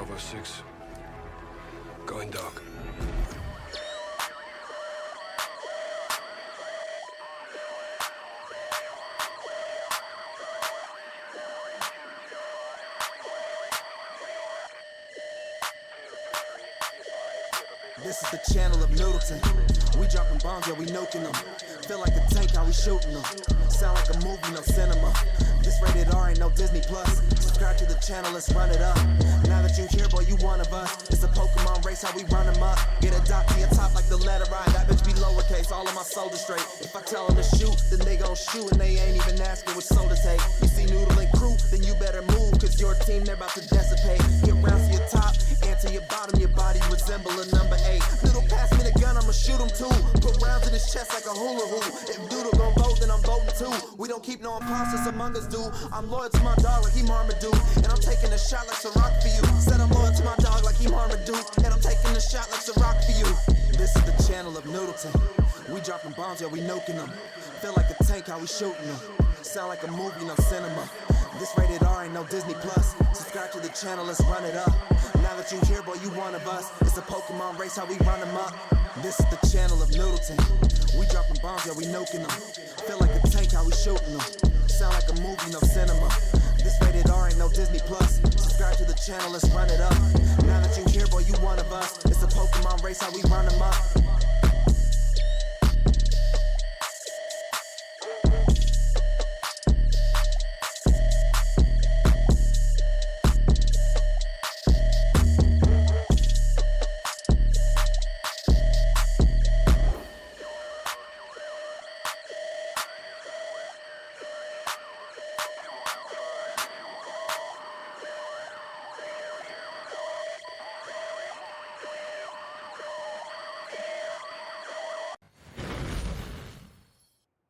Bravo 6. Going dark. This is the channel of Middleton. We dropping bombs, yeah, we nuking them. Feel like a tank, how we shooting them. Sound like a movie, no cinema. This rated R, ain't no Disney Plus. Subscribe to the channel, let's run it up. Now that you here, boy, you one of us. It's a Pokemon race, how we run them up. Get a dot to your top like the letter I. That bitch be lowercase, all of my soldiers straight. If I tell them to shoot, then they gon' shoot. And they ain't even asking which soul to take. You see Noodle and crew, then you better move. Cause your team, they're about to dissipate. Get round to your top, and to your bottom. Your body resemble a number 8. Little pass me the gun, I'ma shoot him too. Put rounds in his chest like a hula hoop. If Doodle gon' vote, then I'm voting too. We don't keep no imposters among us, dude. I'm loyal to my dog like he Marmaduke. And I'm taking a shot like Ciroc for you. Said I'm loyal to my dog like he Marmaduke. And I'm taking a shot like Ciroc for you. This is the channel of Noodleton. We dropping bombs, yeah, we nuking them. Feel like a tank, how we shooting them. Sound like a movie, no cinema. This rated R, ain't no Disney Plus. Subscribe to the channel, let's run it up. Now that you here, boy, you one of us. It's a Pokemon race, how we run them up. This is the channel of Middleton. We dropping bombs, yeah, we nuking them. Feel like a tank, how we shooting them. Sound like a movie, no cinema. This rated R, ain't no Disney Plus. Subscribe to the channel, let's run it up. Now that you here, boy, you one of us. It's a Pokemon race, how we run them up.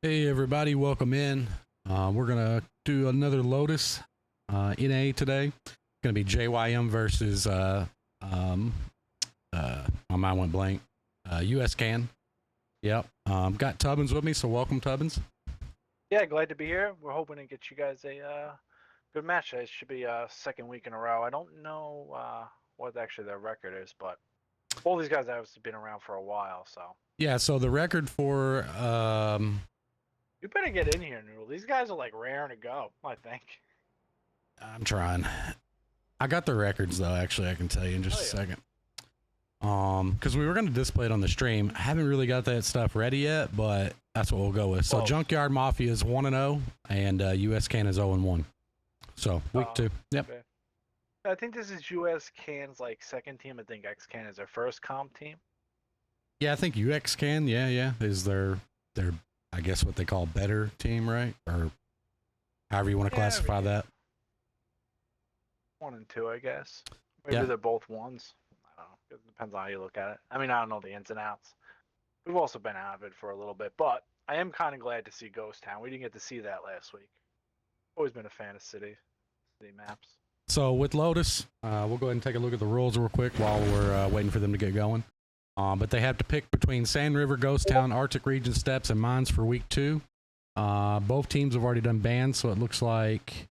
Hey everybody, welcome in. We're gonna do another Lotus NA today. Gonna be JYM versus my mind went blank. USCAN. Yep. Got Tubbins with me, so welcome Tubbins. Yeah, glad to be here. We're hoping to get you guys a good match. It should be a second week in a row. I don't know what actually their record is, but all these guys have been around for a while, so. Yeah, so the record for You better get in here, Noodle. These guys are like raring to go, I think. I'm trying. I got the records though, actually I can tell you in just a second. Because we were gonna display it on the stream. I haven't really got that stuff ready yet, but that's what we'll go with. So Junkyard Mafia is 1-0 and USCAN is 0-1. So week 2. Yep. Okay. I think this is USCAN's like second team. I think XCAN is their first comp team. Yeah, I think UXCAN, yeah, is their I guess what they call better team, right? Or however you want to classify that. 1 and 2, I guess. Maybe they're both ones. I don't know. It depends on how you look at it. I mean, I don't know the ins and outs. We've also been out of it for a little bit, but I am kind of glad to see Ghost Town. We didn't get to see that last week. Always been a fan of city maps. So with Lotus, we'll go ahead and take a look at the rules real quick while we're waiting for them to get going. But they have to pick between Sand River, Ghost Town, Arctic Region Steps, and Mines for week 2. Both teams have already done bans, so it looks like,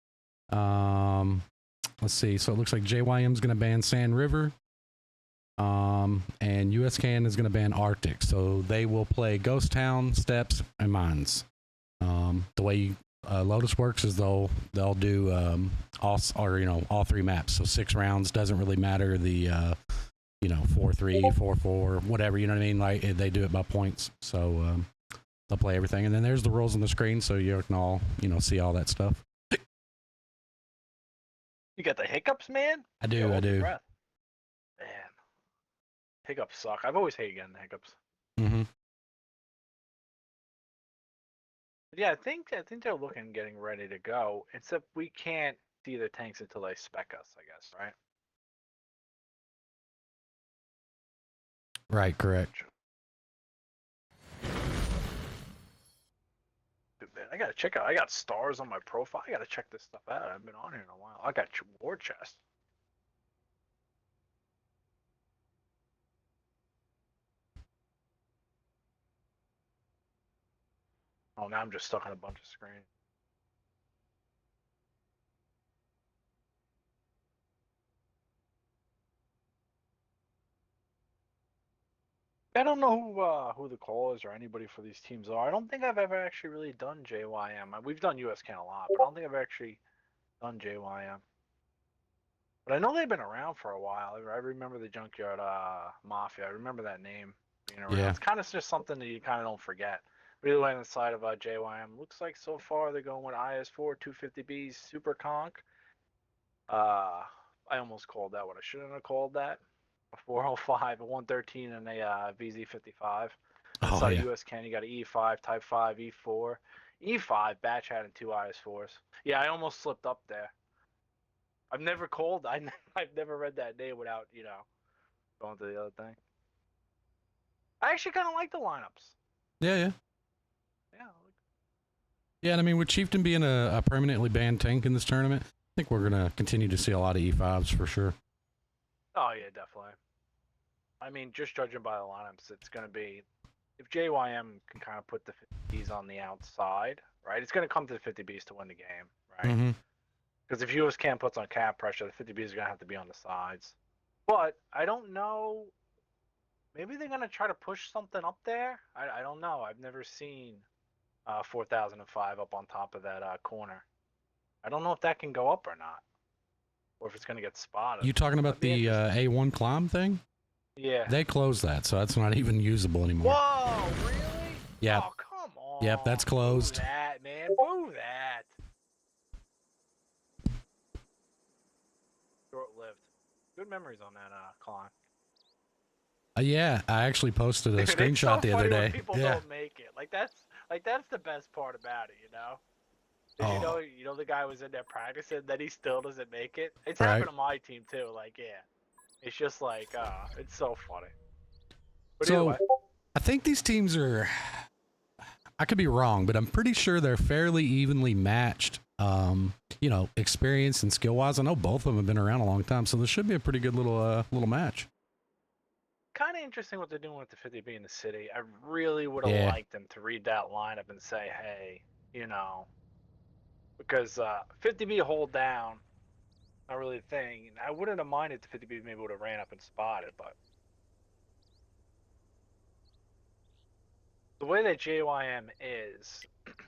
let's see. So it looks like JYM is going to ban Sand River, and USCAN is going to ban Arctic. So they will play Ghost Town, Steps, and Mines. The way Lotus works is they'll do all 3 maps. So 6 rounds, doesn't really matter the 4-3, 4-4, whatever, you know what I mean? Like they do it by points, so they'll play everything, and then there's the rules on the screen, so you can all see all that stuff. You got the hiccups, man? I do. Man, hiccups suck. I've always hated getting the hiccups. Mm-hmm. Yeah, I think they're getting ready to go. Except we can't see their tanks until they spec us, I guess, right? Right, correct. I gotta check out. I got stars on my profile. I gotta check this stuff out. I haven't been on here in a while. I got your war chest. Oh, now I'm just stuck on a bunch of screens. I don't know who the callers or anybody for these teams are. I don't think I've ever actually really done JYM. We've done USCAN a lot, but I don't think I've actually done JYM. But I know they've been around for a while. I remember the Junkyard Mafia. I remember that name being around. Yeah. It's kind of just something that you kind of don't forget. But either way, on the side of JYM, looks like so far they're going with IS4, 250Bs, Super Conch. I almost called that what I shouldn't have called that. A 405, a 113, and a VZ55. Inside yeah. of USCAN, you got an E5, Type 5, E4. E5, batch had and 2 IS4s. Yeah, I almost slipped up there. I've never called. I've never read that name without, going to the other thing. I actually kind of like the lineups. Yeah. Yeah, and I mean, with Chieftain being a permanently banned tank in this tournament, I think we're going to continue to see a lot of E5s for sure. Oh, yeah, definitely. I mean, just judging by the lineups, it's going to be, if JYM can kind of put the 50Bs on the outside, right, it's going to come to the 50Bs to win the game, right? Because if USCAN puts on cap pressure, the 50Bs are going to have to be on the sides. But I don't know. Maybe they're going to try to push something up there. I don't know. I've never seen 4005 up on top of that corner. I don't know if that can go up or not. Or if it's going to get spotted. You talking about the A1 climb thing? Yeah. They closed that, so that's not even usable anymore. Whoa, really? Yeah. Oh, come on. Yep, that's closed. Boo that, man. Boo that. Short-lived. Good memories on that climb. Yeah, I actually posted a Dude, screenshot it's so the funny other day. When people don't make it. Like that's the best part about it, you know? 'Cause you know the guy was in there practicing, then he still doesn't make it. It's happened to my team too. Like, yeah, it's just like, it's so funny. But either way, I think these teams are. I could be wrong, but I'm pretty sure they're fairly evenly matched. Experience and skill wise. I know both of them have been around a long time, so this should be a pretty good little match. kind of interesting what they're doing with the 50B in the city. I really would have liked them to read that lineup and say, hey, because 50B hold down, not really a thing. I wouldn't have minded if 50B maybe would have ran up and spotted, but the way that JYM is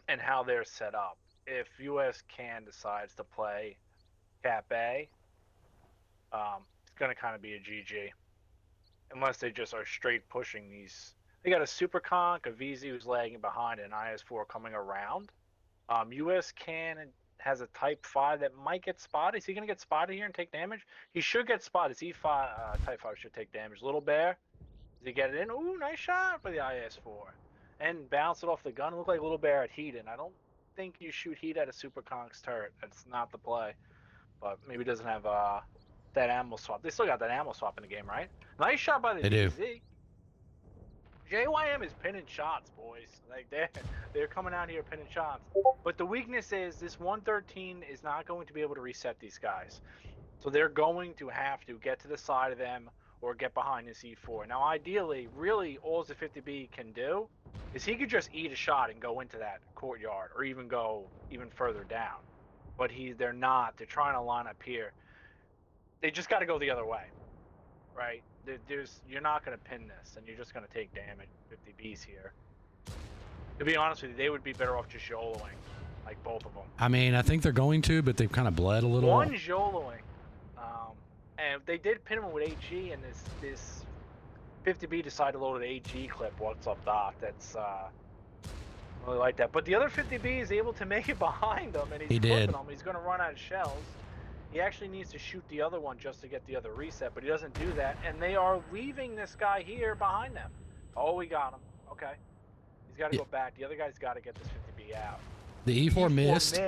and how they're set up, if USCAN decides to play Cap A, it's going to kind of be a GG. Unless they just are straight pushing these. They got a Super Conch, a VZ who's lagging behind, and an IS4 coming around. USCAN has a Type 5 that might get spotted. Is he going to get spotted here and take damage? He should get spotted. His E5, Type 5 should take damage. Little Bear, does he get it in? Ooh, nice shot for the IS4. And bounce it off the gun. It looked like Little Bear at heat, and I don't think you shoot heat at a Super Conch's turret. That's not the play. But maybe it doesn't have that ammo swap. They still got that ammo swap in the game, right? Nice shot by the DZ. JYM is pinning shots, boys. Like they're coming out here pinning shots. But the weakness is this 113 is not going to be able to reset these guys. So they're going to have to get to the side of them or get behind this E4. Now, ideally, really, all the 50B can do is he could just eat a shot and go into that courtyard or even go even further down. But they're not. They're trying to line up here. They just got to go the other way, right? You're not going to pin this, and you're just going to take damage. 50Bs here. To be honest with you, they would be better off just YOLOing, like both of them. I mean, I think they're going to, but they've kind of bled a little. One's YOLOing, and they did pin him with AG, and this 50B decided to load an AG clip. What's up, Doc? That's really like that. But the other 50B is able to make it behind him, and he's flipping him. He's going to run out of shells. He actually needs to shoot the other one just to get the other reset, but he doesn't do that, and they are leaving this guy here behind them. Oh, we got him. Okay. He's got to go back. The other guy's got to get this 50B out. The E4 missed.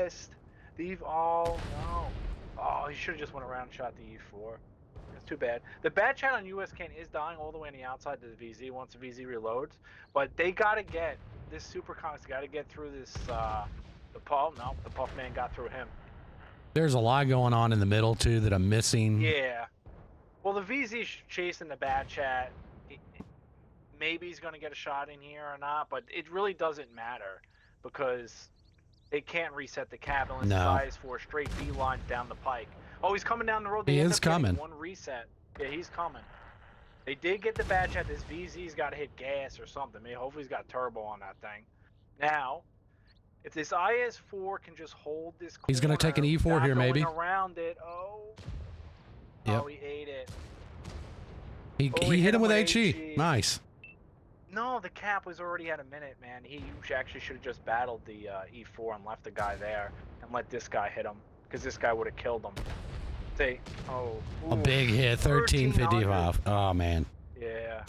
Oh, no. Oh, he should have just went around and shot the E4. That's too bad. The bad chat on USCAN is dying all the way on the outside to the VZ once the VZ reloads, but they got to get, this Super Conch's got to get through this, the Puff man got through him. There's a lot going on in the middle, too, that I'm missing. Yeah. Well, the VZ's chasing the bad chat. Maybe he's going to get a shot in here or not, but it really doesn't matter because they can't reset the cap unless his IS4 straight B-line down the pike. Oh, he's coming down the road. He is coming. One reset. Yeah, he's coming. They did get the bad chat. This VZ's got to hit gas or something. Maybe hopefully he's got turbo on that thing. Now, if this IS-4 can just hold this corner, He's gonna take an E4 not here, going maybe. around it. Oh. Yep. Oh, he ate it. He hit him with HE. Nice. No, the cap was already at a minute, man. He actually should have just battled the E4 and left the guy there and let this guy hit him, because this guy would have killed him. See? Oh. A big hit, 1355. Oh, man. Yeah.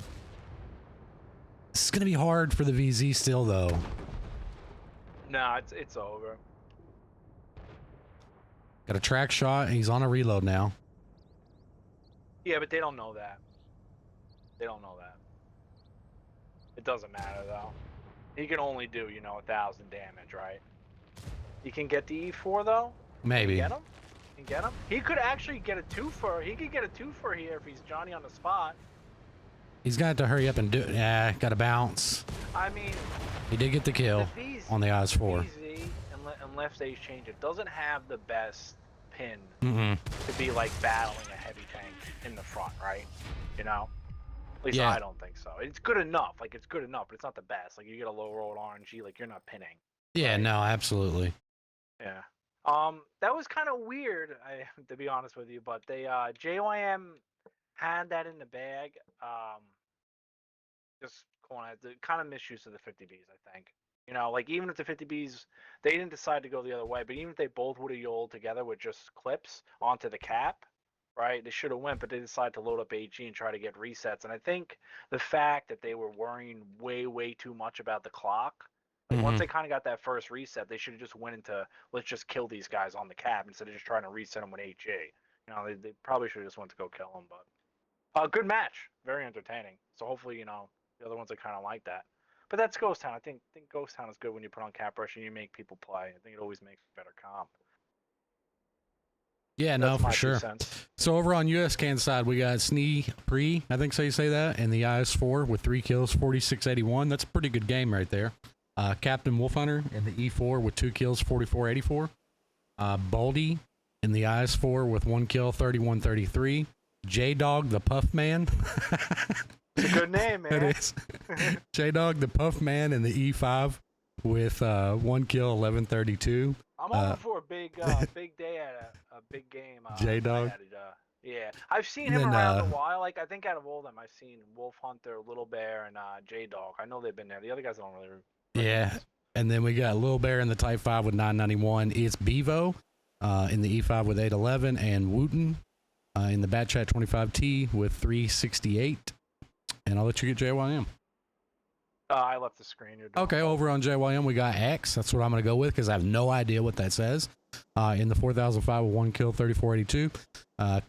This is going to be hard for the VZ still, though. Nah, it's over. Got a track shot, and he's on a reload now. Yeah, but they don't know that. They don't know that. It doesn't matter, though. He can only do, 1,000 damage, right? He can get the E4, though? Maybe. Get him? Can get him? He could actually get a twofer. He could get a twofer here if he's Johnny on the spot. He's got to hurry up and do it. Yeah, got to bounce. I mean, he did get the kill on the IS-4. VZ, unless they change it, doesn't have the best pin to be like battling a heavy tank in the front, right? At least I don't think so. It's good enough. Like, it's good enough, but it's not the best. Like, you get a low roll RNG, like, you're not pinning. Yeah, right? no, absolutely. Yeah. That was kind of weird, to be honest with you, but they, JYM had that in the bag. Just going at the kind of misuse of the 50Bs, I think. Like, even if the 50Bs, they didn't decide to go the other way, but even if they both would have yolled together with just clips onto the cap, right, they should have went, but they decided to load up HE and try to get resets. And I think the fact that they were worrying way too much about the clock, like once they kind of got that first reset, they should have just went into, let's just kill these guys on the cap instead of just trying to reset them with HE. They probably should have just went to go kill them, but good match, very entertaining. So hopefully, the other ones are kind of like that. But that's Ghost Town. I think Ghost Town is good when you put on cap rush and you make people play. I think it always makes better comp. Yeah, no, for sure. So over on USCAN side, we got Snee Pre, I think so you say that, and the IS-4 with 3 kills, 4681. That's a pretty good game right there. Captain Wolfhunter in the E4 with 2 kills, 4484. Baldy in the IS-4 with 1 kill, 3133. J-Dog the Puff Man. It's a good name, man. It is. J-Dog the Puff Man in the E5 with 1 kill, 1132. I'm over for a big day at a big game. J-Dog. Yeah, I've seen him around a while. Like, I think out of all of them, I've seen Wolf Hunter, Little Bear, and J-Dog. I know they've been there. The other guys I don't really. Yeah, and then we got Little Bear in the Type 5 with 991. It's Bevo in the E5 with 811, and Wooten in the Bat Chat 25T with 368. And I'll let you get JYM. I left the screen. Okay, over on JYM, we got X. That's what I'm going to go with because I have no idea what that says. In the 4005 with 1 kill, 3482. I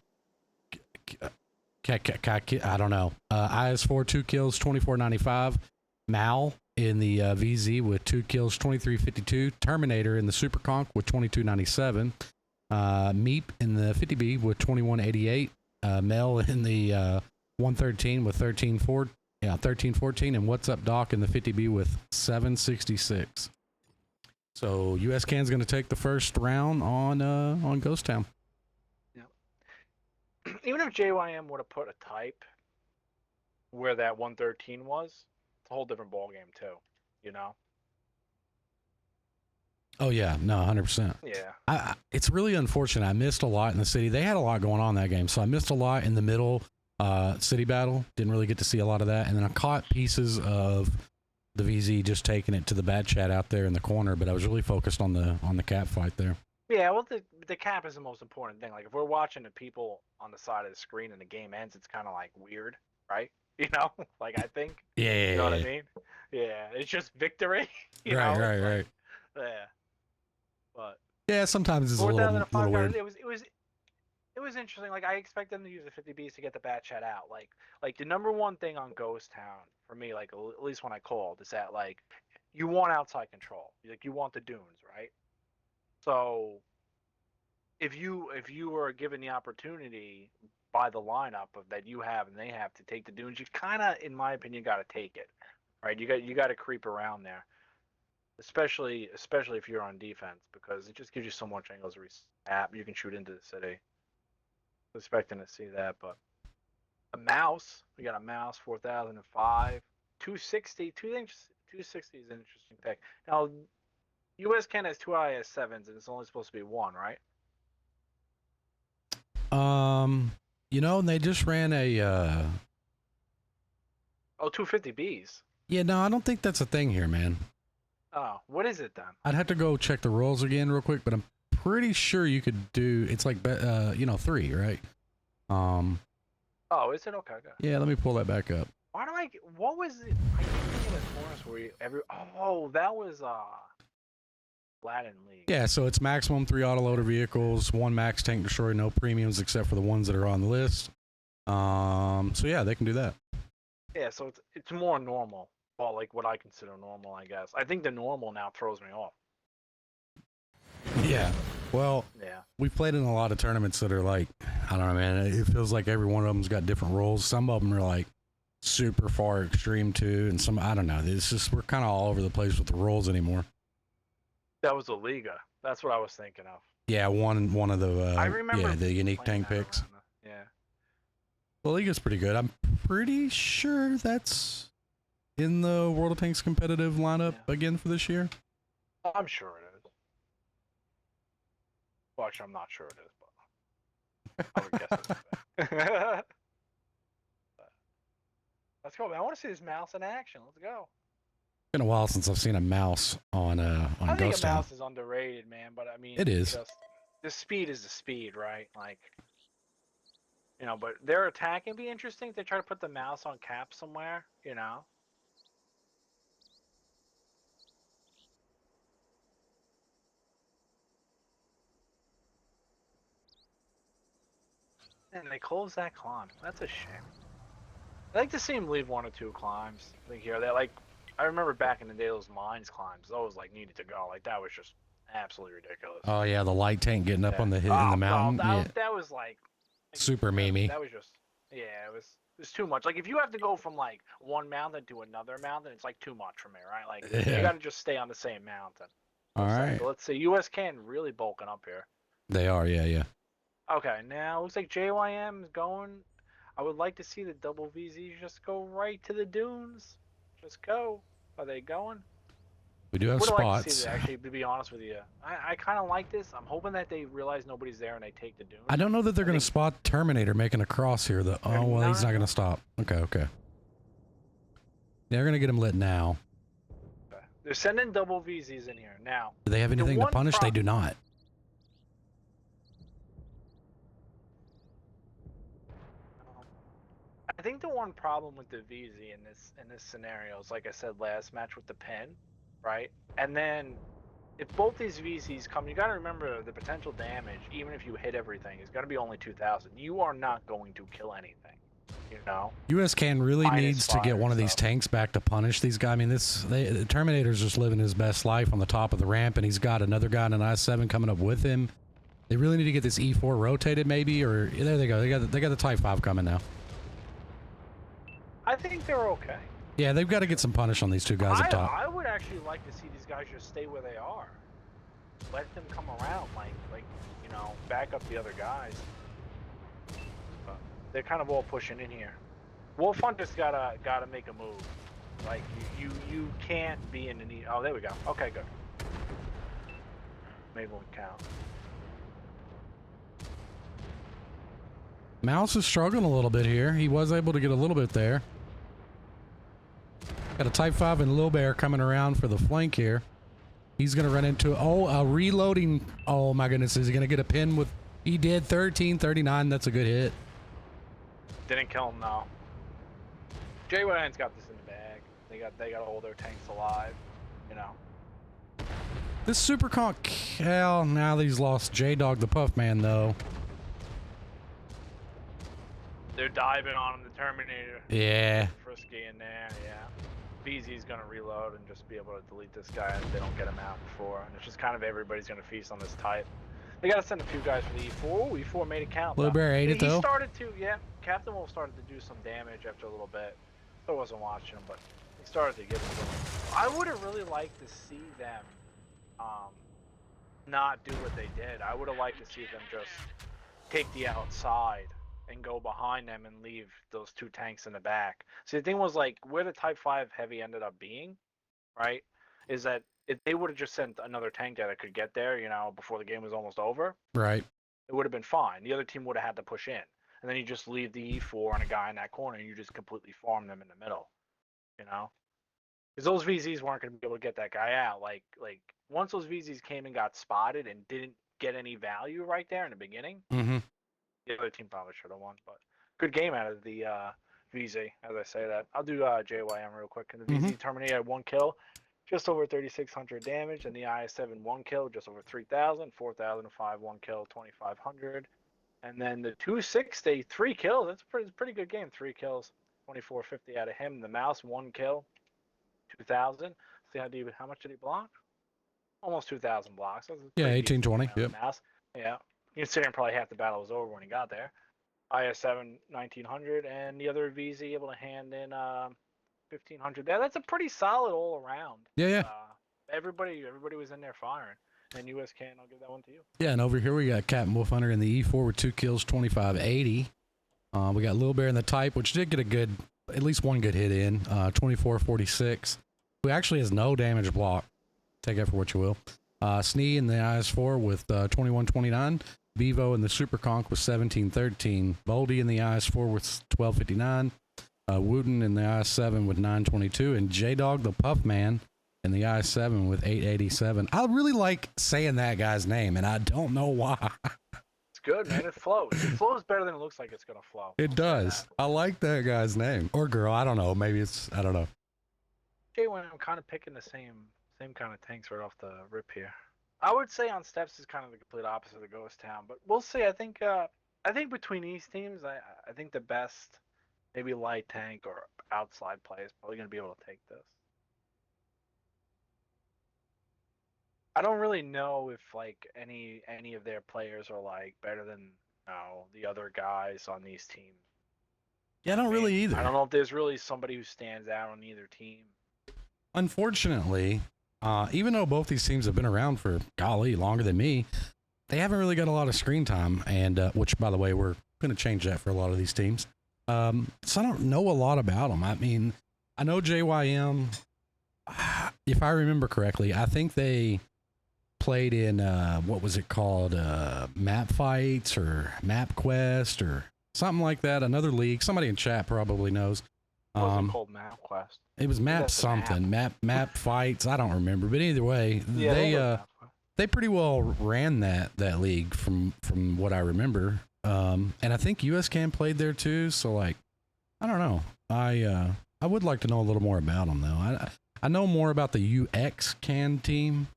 don't know. IS-4, 2 kills, 2495. Mal in the VZ with 2 kills, 2352. Terminator in the Super Conk with 2297. Meep in the 50B with 2188. Mel in the 113 with 1314, and What's Up Doc in the 50B with 766. So USCAN's going to take the first round on Ghost Town. Yeah. Even if JYM would have put a type where that 113 was, it's a whole different ball game too. Oh yeah, no, 100%. Yeah. It's really unfortunate. I missed a lot in the city. They had a lot going on that game, so I missed a lot in the middle. City battle, didn't really get to see a lot of that, and then I caught pieces of the VZ just taking it to the Bat Chat out there in the corner, but I was really focused on the cap fight there. Yeah, well, the cap is the most important thing. Like, if we're watching the people on the side of the screen and the game ends, it's kind of like weird, right? Like, I think. Yeah. You know what I mean? Yeah, it's just victory. Right. Yeah, but yeah, sometimes it's a little weird. It was interesting. Like, I expect them to use the 50Bs to get the Bat Chat out. Like the number one thing on Ghost Town for me, like at least when I called, is that like you want outside control. Like, you want the dunes, right? So if you were given the opportunity by the lineup that you have and they have to take the dunes, you kind of, in my opinion, got to take it, right? You got to creep around there, especially if you're on defense, because it just gives you so much angles to reset. You can shoot into the city. Expecting to see that, but A mouse. We got a mouse, 4005. 260. 260 is an interesting pick. Now, USCAN has 2 IS7s, and it's only supposed to be 1, right? You know, they just ran a, Oh, 250Bs. yeah, no, I don't think that's a thing here, man. Oh, what is it then? I'd have to go check the rules again real quick, but I'm pretty sure you could do, it's like, 3, right? Oh, is it? Okay, good. Yeah, let me pull that back up. Why do what was it? I can't think of the forest where oh, that was, Latin League. Yeah, so it's maximum 3 autoloader vehicles, 1 max tank destroyer, no premiums except for the ones that are on the list. So yeah, they can do that. Yeah, so it's more normal. Well, like what I consider normal, I guess. I think the normal now throws me off. Yeah. Well, yeah, we've played in a lot of tournaments that are like, I don't know, man. It feels like every one of them's got different rules. Some of them are like super far extreme too, and some, I don't know. It's just, we're kind of all over the place with the rules anymore. that was the Liga. That's what I was thinking of. Yeah, one of the I remember the unique tank picks. Yeah. The Liga's pretty good. I'm pretty sure that's in the World of Tanks competitive lineup again for this year. I'm sure it is. Well, actually, I'm not sure it is, but I would guess it is. Let's go, man. I want to see this mouse in action. Let's go. It's been a while since I've seen a mouse on I think Ghost a Town. mouse is underrated, man. But I mean, It is. Just, the speed is the speed, right? Like, you know. But their attack can be interesting if they try to put the mouse on cap somewhere. You know. And they close that climb. That's a shame. I like to see him leave 1 or 2 climbs. I think here that like I remember back in the day those mines climbs. Those like needed to go. Like that was just absolutely ridiculous. Oh yeah, the light tank getting up on the in the mountain. No, that was like super memey. That was just it was too much. Like if you have to go from like one mountain to another mountain, it's like too much for me, right? Like you got to just stay on the same mountain. All right. So let's see. USCAN really bulking up here. They are, yeah. Okay, now looks like JYM is going. I would like to see the double VZ just go right to the dunes. Just go. Are they going? We do have spots. Like to see spots. that, actually, to be honest with you, I kind of like this. I'm hoping that they realize nobody's there and they take the dunes. I don't know that they're going to spot Terminator making a cross here. Oh, well, he's not going to stop. Okay. They're going to get him lit now. Okay. They're sending double VZs in here now. Do they have anything to punish? They do not. I think the one problem with the VZ in this scenario is, like I said last match with the pen, right? And then if both these VZs come, you got to remember the potential damage, even if you hit everything, is going to be only 2,000. You are not going to kill anything, you know? USCAN really needs to get one of these tanks back to punish these guys. I mean, the Terminator's just living his best life on the top of the ramp, and he's got another guy in an I-7 coming up with him. They really need to get this E4 rotated, maybe, or there they go. They got the Type 5 coming now. I think they're okay. Yeah, they've got to get some punish on these 2 guys up top. I would actually like to see these guys just stay where they are. Let them come around, like you know, back up the other guys. They're kind of all pushing in here. Wolf Hunter's gotta make a move. Like you can't be in the need. Oh, there we go. Okay, good. Maybe we'll count. Mouse is struggling a little bit here. He was able to get a little bit there. Got a Type 5 and Lil Bear coming around for the flank here. He's going to run into, a reloading. Oh my goodness, is he going to get a pin with, he did 1339. That's a good hit. Didn't kill him though. JYM's got this in the bag. They got to hold their tanks alive, you know. This Super Conk, hell, now that he's lost J-Dog the Puff Man though. They're diving on him, the Terminator. Yeah. Frisky in there, yeah. BZ's gonna reload and just be able to delete this guy if they don't get him out before. And it's just kind of everybody's gonna feast on this type. They gotta send a few guys for the E4. Ooh, E4 made it count. Blue Bear ate it though. He started to, yeah. Captain Wolf started to do some damage after a little bit. I wasn't watching him, but he started to get it going. I would have really liked to see them not do what they did. I would have liked to see them just take the outside and go behind them and leave those 2 tanks in the back. See, the thing was like where the Type 5 heavy ended up being, right? Is that if they would have just sent another tank that could get there, before the game was almost over, Right. it would have been fine. The other team would have had to push in, and then you just leave the E4 and a guy in that corner, and you just completely farm them in the middle, because those VZs weren't going to be able to get that guy out. Like once those VZs came and got spotted and didn't get any value right there in the beginning, Mm-hmm. the other team probably should have won. But good game out of the VZ, as I say that. I'll do JYM real quick. And the VZ Terminator had 1 kill, just over 3,600 damage, and the IS-7 1 kill, just over 3,000, 4,005 1 kill, 2,500. And then the 260, 3 kills. That's a pretty good game. 3 kills, 2,450 out of him. The Mouse 1 kill, 2,000. See how much did he block? Almost 2,000 blocks. Yeah, 1820. Yep. Mouse. Yeah. Considering probably half the battle was over when he got there. IS-7 1,900, and the other VZ able to hand in 1,500 there. That's a pretty solid all around. Yeah. Everybody was in there firing. And USCAN, I'll give that one to you. Yeah, and over here we got Captain Wolf Hunter in the E4 with 2 kills, 2,580. We got Little Bear in the Type, which did get at least one good hit in, 2,446. Who actually has no damage block. Take it for what you will. Snee in the IS-4 with 2,129. Bevo in the Super Conch with 1,713. Voldy in the IS-4 with 1,259. Wooten in the IS-7 with 922. And J-Dog the Puff Man in the IS-7 with 887. I really like saying that guy's name, and I don't know why. It's good, man. It flows. It flows better than it looks like it's going to flow. It does. I like that guy's name. Or girl, I don't know. Maybe I don't know. JYM, I'm kind of picking the same kind of tanks right off the rip here. I would say on steps is kind of the complete opposite of Ghost Town, but we'll see. I think between these teams, I think the best maybe light tank or outside play is probably going to be able to take this. I don't really know if like any of their players are like better than the other guys on these teams. Yeah, I don't really either. I don't know if there's really somebody who stands out on either team. Unfortunately, even though both these teams have been around for golly longer than me, they haven't really got a lot of screen time, and which, by the way, we're going to change that for a lot of these teams. So I don't know a lot about them. I mean, I know JYM. If I remember correctly, I think they played in what was it called, Map Fights or Map Quest or something like that. Another league. Somebody in chat probably knows. It wasn't called Map Quest. It was Map something. Map Fights. I don't remember. But either way, yeah, they pretty well ran that league from what I remember. And I think USCAN played there too. So like, I don't know. I would like to know a little more about them though. I know more about the UXCAN team.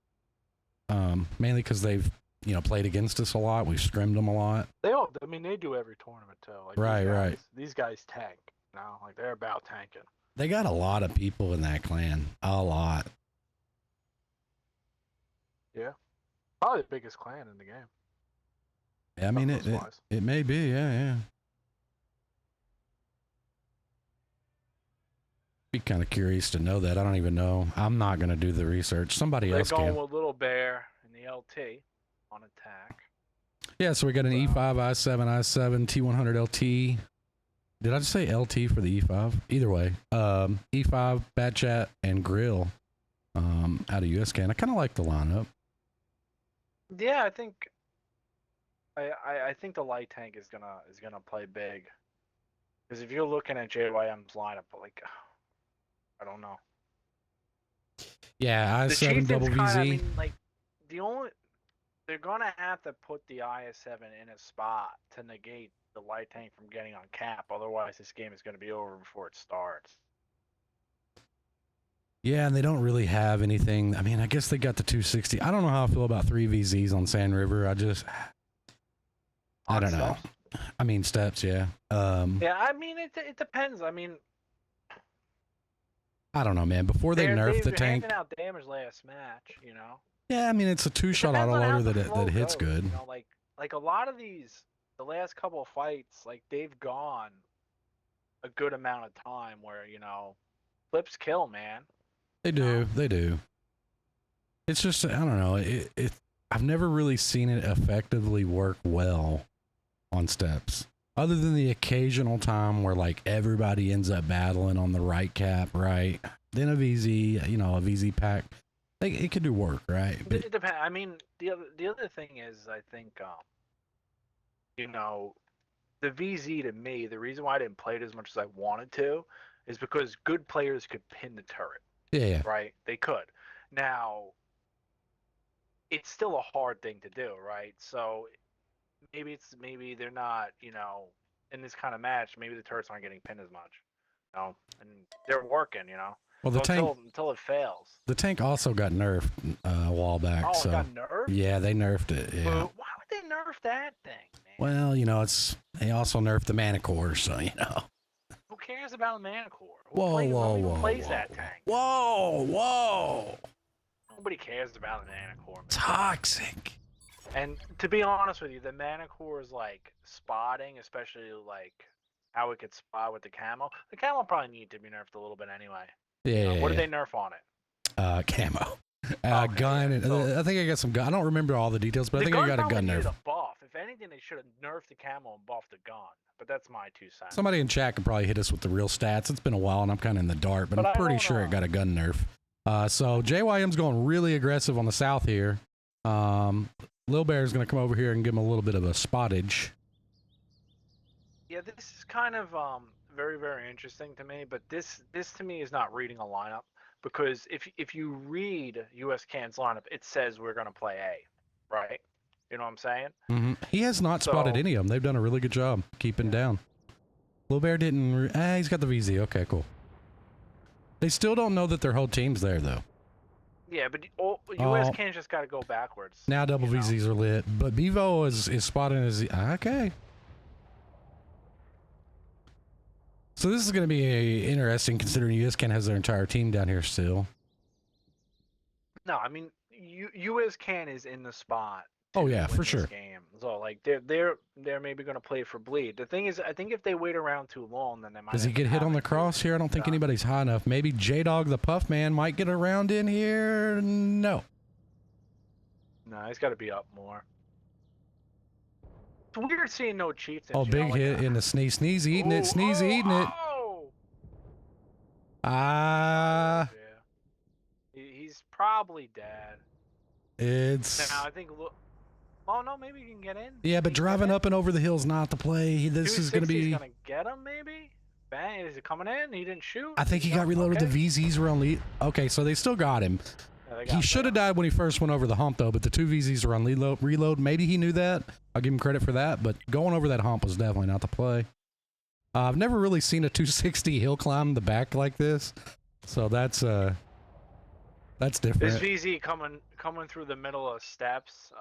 Mainly because they've played against us a lot. We've scrimmed them a lot. They do every tournament too. Like right. These guys tank. Like they're about tanking. They got a lot of people in that clan. A lot. Yeah. Probably the biggest clan in the game. Yeah, I mean, it may be, yeah. Be kind of curious to know that. I don't even know. I'm not going to do the research. Somebody else can. They're going with Little Bear in the LT on attack. Yeah, so we got an E5, I7, T100 LT. Did I just say LT for the E5? Either way. E5, Bat Chat, and Grill out of USCAN. I kind of like the lineup. Yeah, I think the light tank is gonna play big. Because if you're looking at JYM's lineup, like, I don't know. Yeah, I7 double VZ. They're gonna have to put the IS-7 in a spot to negate the light tank from getting on cap. Otherwise, this game is going to be over before it starts. Yeah, and they don't really have anything. I mean, I guess they got the 260. I don't know how I feel about 3 VZs on Sand River. I don't know. I mean, steps, yeah. Yeah, I mean, it depends. I mean, I don't know, man. Before they nerfed the tank. Handing out damage last match, Yeah, I mean, it's a 2-shot autoloader that hits good. Like a lot of these, the last couple of fights, like they've gone a good amount of time where, flips kill, man. They do. It's just, I don't know. I've never really seen it effectively work well on steps. Other than the occasional time where like everybody ends up battling on the right cap, right? Then a VZ, you know, a VZ pack, it could do work, right? But It depends. I mean, the other thing is, I think, you know, the VZ to me, the reason why I didn't play it as much as I wanted to, is because good players could pin the turret. yeah. Right? They could. Now, it's still a hard thing to do, right? So maybe they're not, you know, in this kind of match, maybe the turrets aren't getting pinned as much, you know, and they're working, you know. Well, the So tank until it fails. the tank also got nerfed a while back. Oh, so it got nerfed? yeah, they nerfed it. Yeah. But why would they nerf that thing, man? Well, you know, they also nerfed the mana core, so you know. Who cares about a mana core? Whoa, plays that tank? Whoa. Nobody cares about a mana core, man. Toxic. And to be honest with you, the mana core is like spotting, especially like how it could spot with the camo. The camo probably need to be nerfed a little bit anyway. Yeah. What did they nerf on it? Camo. Okay, Gun. yeah, so- I think I got some gun. I don't remember all the details, but I think I got a gun nerf. A buff. If anything, they should have nerfed the camo and buffed the gun. But that's my 2 cents. Somebody in chat can probably hit us with the real stats. It's been a while, and I'm kind of in the dark, but I'm pretty sure it got a gun nerf. So JYM's going really aggressive on the south here. Lil Bear's going to come over here and give him a little bit of a spottage. Yeah, this is kind of very, very interesting to me. But this to me is not reading a lineup, because if you read USCAN's lineup, it says we're going to play A, right? You know what I'm saying? Mm-hmm. He has not spotted any of them. They've done a really good job keeping down. Lil Bear didn't. He's got the VZ. Okay, cool. They still don't know that their whole team's there, though. Yeah, but USCAN just got to go backwards. Now double VZs are lit, but Bevo is spotting as okay. So this is going to be interesting, considering USCAN has their entire team down here still. No, I mean USCAN is in the spot. Oh yeah, for sure. Game. So like they're maybe going to play for bleed. The thing is, I think if they wait around too long, then they might. Does he get hit on the cross here? I don't think anybody's high enough. Maybe J-Dog the Puff Man might get around in here. No. No, he's got to be up more. It's weird seeing no chieftains. Oh, big hit in the Sneeze. Sneeze eating it. Sneeze eating it. Yeah. He's probably dead. It's. Now I think. Oh no, maybe you can get in. Yeah, but driving up and over the hill's not the play. This is going to be. He's going to get him, maybe. Bang! Is it coming in? He didn't shoot. I think he got reloaded. Okay. The VZs were on lead. Okay, so they still got him. Yeah, he should have died when he first went over the hump, though. But the 2 VZs were on reload. Maybe he knew that. I'll give him credit for that. But going over that hump was definitely not the play. I've never really seen a 260 hill climb the back like this, so that's different. This VZ coming through the middle of steps.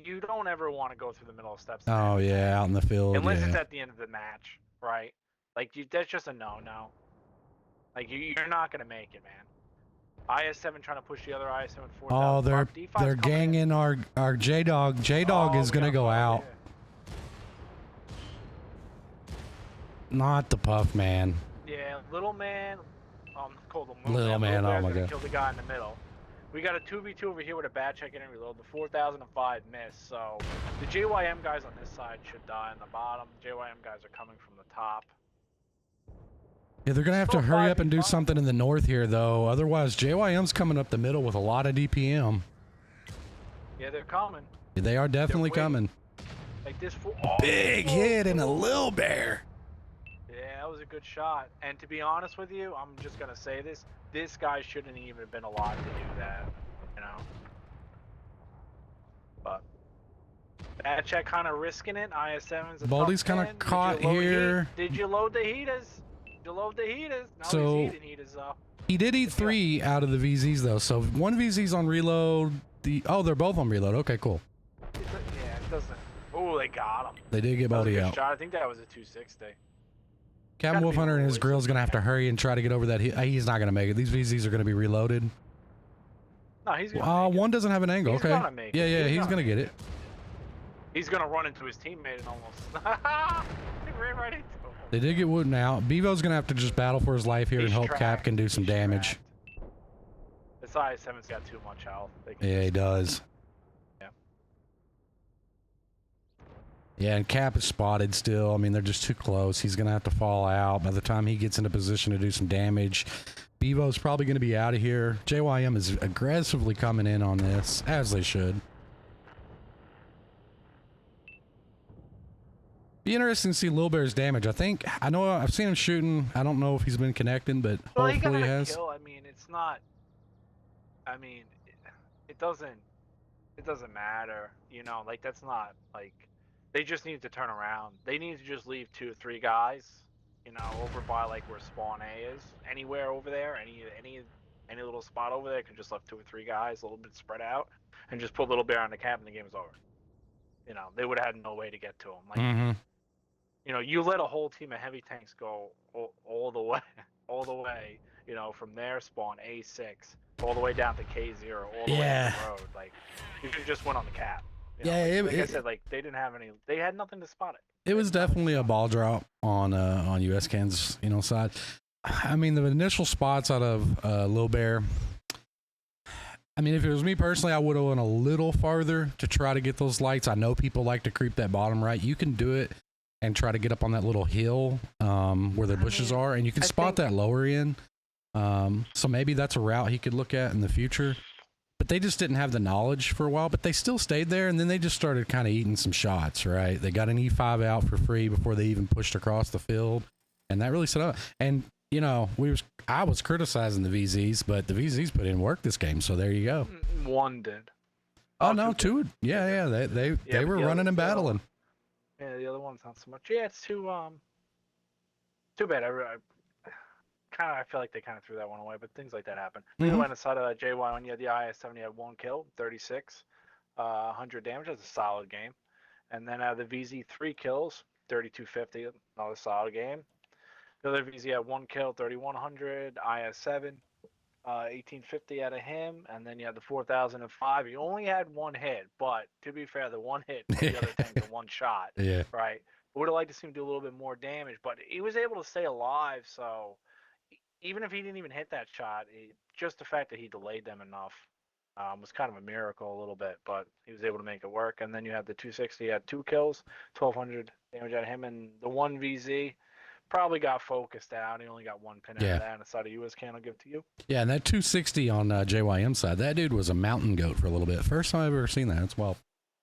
You don't ever want to go through the middle of steps. Oh yeah, out in the field. Unless yeah. it's at the end of the match, right? Like that's just a no. Like you're not gonna make it, man. IS-7 trying to push the other IS-7 forward. Oh, they're ganging our J-Dog. J-Dog is gonna go out. Yeah. Not the Puff Man. Yeah, little man. Called him Little man. Oh my god. Killed the guy in the middle. We got a 2v2 over here with a bad check in and reload. The 4005 miss. So the JYM guys on this side should die on the bottom. JYM guys are coming from the top. Yeah, they're gonna have to hurry up and do something in the north here, though. Otherwise, JYM's coming up the middle with a lot of DPM. Yeah, they're coming. They are definitely coming. Like this. Big hit and a Lil Bear. Yeah, that was a good shot. And to be honest with you, I'm just gonna say this. This guy shouldn't even been alive to do that, you know. But bad check, kind of risking it. IS-7's. Baldy's kind of caught here. Did you load the heaters? Did you load the heaters? No, so he's eating heaters though. He did eat 3 out of the VZs though. So one VZ's on reload. They're both on reload. Okay, cool. Yeah, it doesn't. Oh, they got him. They did get Baldy out. Shot. I think that was a 260. Captain Wolf Hunter and his grill's gonna have to hurry and try to get over that. He's not gonna make it. These VZs are gonna be reloaded. No, he's gonna make it. One doesn't have an angle. He's okay. Gonna make it. Yeah, he's gonna get it. He's gonna run into his teammate and almost right into him. They did get Wooten out. Bevo's gonna have to just battle for his life here and hope Cap can do some damage. This IS-7's got too much health. Yeah, he does. Yeah. Yeah, and Cap is spotted still. I mean, they're just too close. He's going to have to fall out by the time he gets into position to do some damage. Bevo's probably going to be out of here. JYM is aggressively coming in on this, as they should. Be interesting to see Lil Bear's damage. I know I've seen him shooting. I don't know if he's been connecting, but hopefully he has. Kill. I mean, it's not. I mean, it doesn't matter. You know, like that's not like they just need to turn around. They need to just leave 2 or 3 guys. You know, over by like where spawn A is, anywhere over there, any little spot over there, could just left 2 or 3 guys, a little bit spread out, and just put Little Bear on the cap, and the game is over. You know, they would have had no way to get to him. Like, you know, you let a whole team of heavy tanks go all the way, you know, from their spawn A6 all the way down to K0, all the way down the road. Like, you could just went on the cap. You know, like I said, like they didn't have any. They had nothing to spot it. It was definitely a ball drop on USCAN's side. I mean, the initial spots out of Lil Bear. I mean, if it was me personally, I would have went a little farther to try to get those lights. I know people like to creep that bottom right. You can do it and try to get up on that little hill where the bushes are, and you can spot that lower end. So maybe that's a route he could look at in the future. But they just didn't have the knowledge for a while, but they still stayed there, and then they just started kind of eating some shots, right? They got an E5 out for free before they even pushed across the field, and that really set up. And, you know, I was criticizing the VZs, but the VZs put in work this game, so there you go. One did. Oh, no, 2. Yeah, they were running and battling. Yeah, the other one's not so much. Yeah, it's too bad. I feel like they kind of threw that one away, but things like that happen. Then went inside of that JYM, you had the IS-7, you had 1 kill, 36, 100 damage. That's a solid game. And then the VZ 3 kills, 3250, another solid game. The other VZ had 1 kill, 3100, IS-7, 1850 out of him, and then you had the 4005. He only had 1 hit, but to be fair, the 1 hit, the other tank, the 1 shot. Yeah. Right. Would have liked to see him do a little bit more damage, but he was able to stay alive, so even if he didn't even hit that shot, just the fact that he delayed them enough was kind of a miracle a little bit, but he was able to make it work. And then you had the 260, he had 2 kills, 1200 damage out of him, and the 1 VZ probably got focused out. He only got 1 pin out of that, and the side of USCAN I'll give to you. Yeah, and that 260 on JYM side, that dude was a mountain goat for a little bit. First time I've ever seen that. It's well.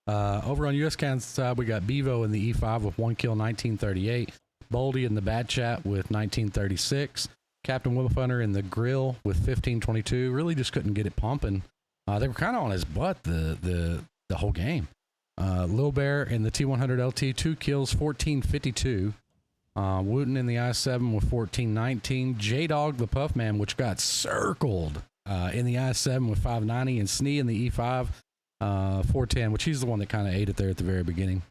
Over on USCAN's side, we got Bevo in the E5 with 1 kill, 1938. Boldy in the bad chat with 1936. Captain Wolfhunter in the grill with 1522. Really just couldn't get it pumping. They were kind of on his butt the whole game. Lil Bear in the T100 LT, 2 kills, 1452. Wooten in the I7 with 1419. J-Dog the Puffman, which got circled in the I7 with 590. And Snee in the E5, 410, which he's the one that kind of ate it there at the very beginning.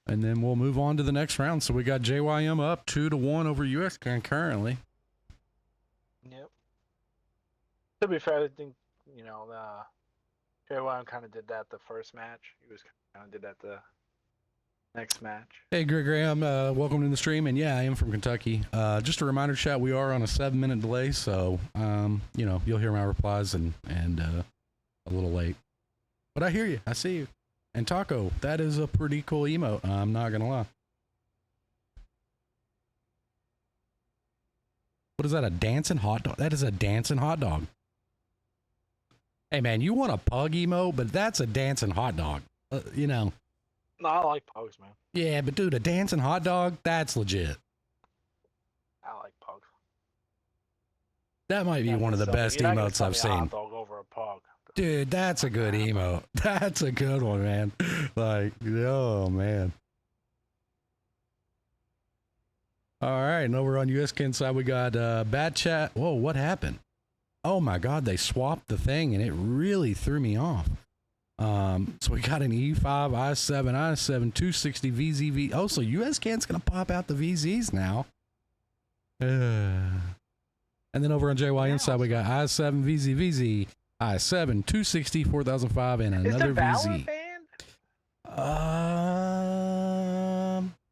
And then we'll move on to the next round. So we got JYM up 2-1 over USCAN currently. Yep. To be fair, I think, you know, JYM kind of did that the first match. He was kind of did that the next match. Hey, Graham, welcome to the stream. And yeah, I am from Kentucky. Just a reminder, chat, we are on a 7-minute delay. So, you know, you'll hear my replies and a little late. But I hear you. I see you. And Taco, that is a pretty cool emote. I'm not going to lie. What is that, a dancing hot dog? That is a dancing hot dog. Hey, man, you want a pug emote, but that's a dancing hot dog. You know. No, I like pugs, man. Yeah, but dude, a dancing hot dog, that's legit. I like pugs. That might be one of the best emotes I've seen. Hot dog over a pug. Dude, that's a good emote. That's a good one, man. Like, oh, man. All right, and over on USCAN side, we got Bad Chat. Whoa, what happened? Oh, my God, they swapped the thing, and it really threw me off. So we got an E5, I7, I7, 260, VZV. Oh, so USCAN's going to pop out the VZs now. And then over on JYM side, we got I7, VZ, I7, 260, 4005, and another VZ.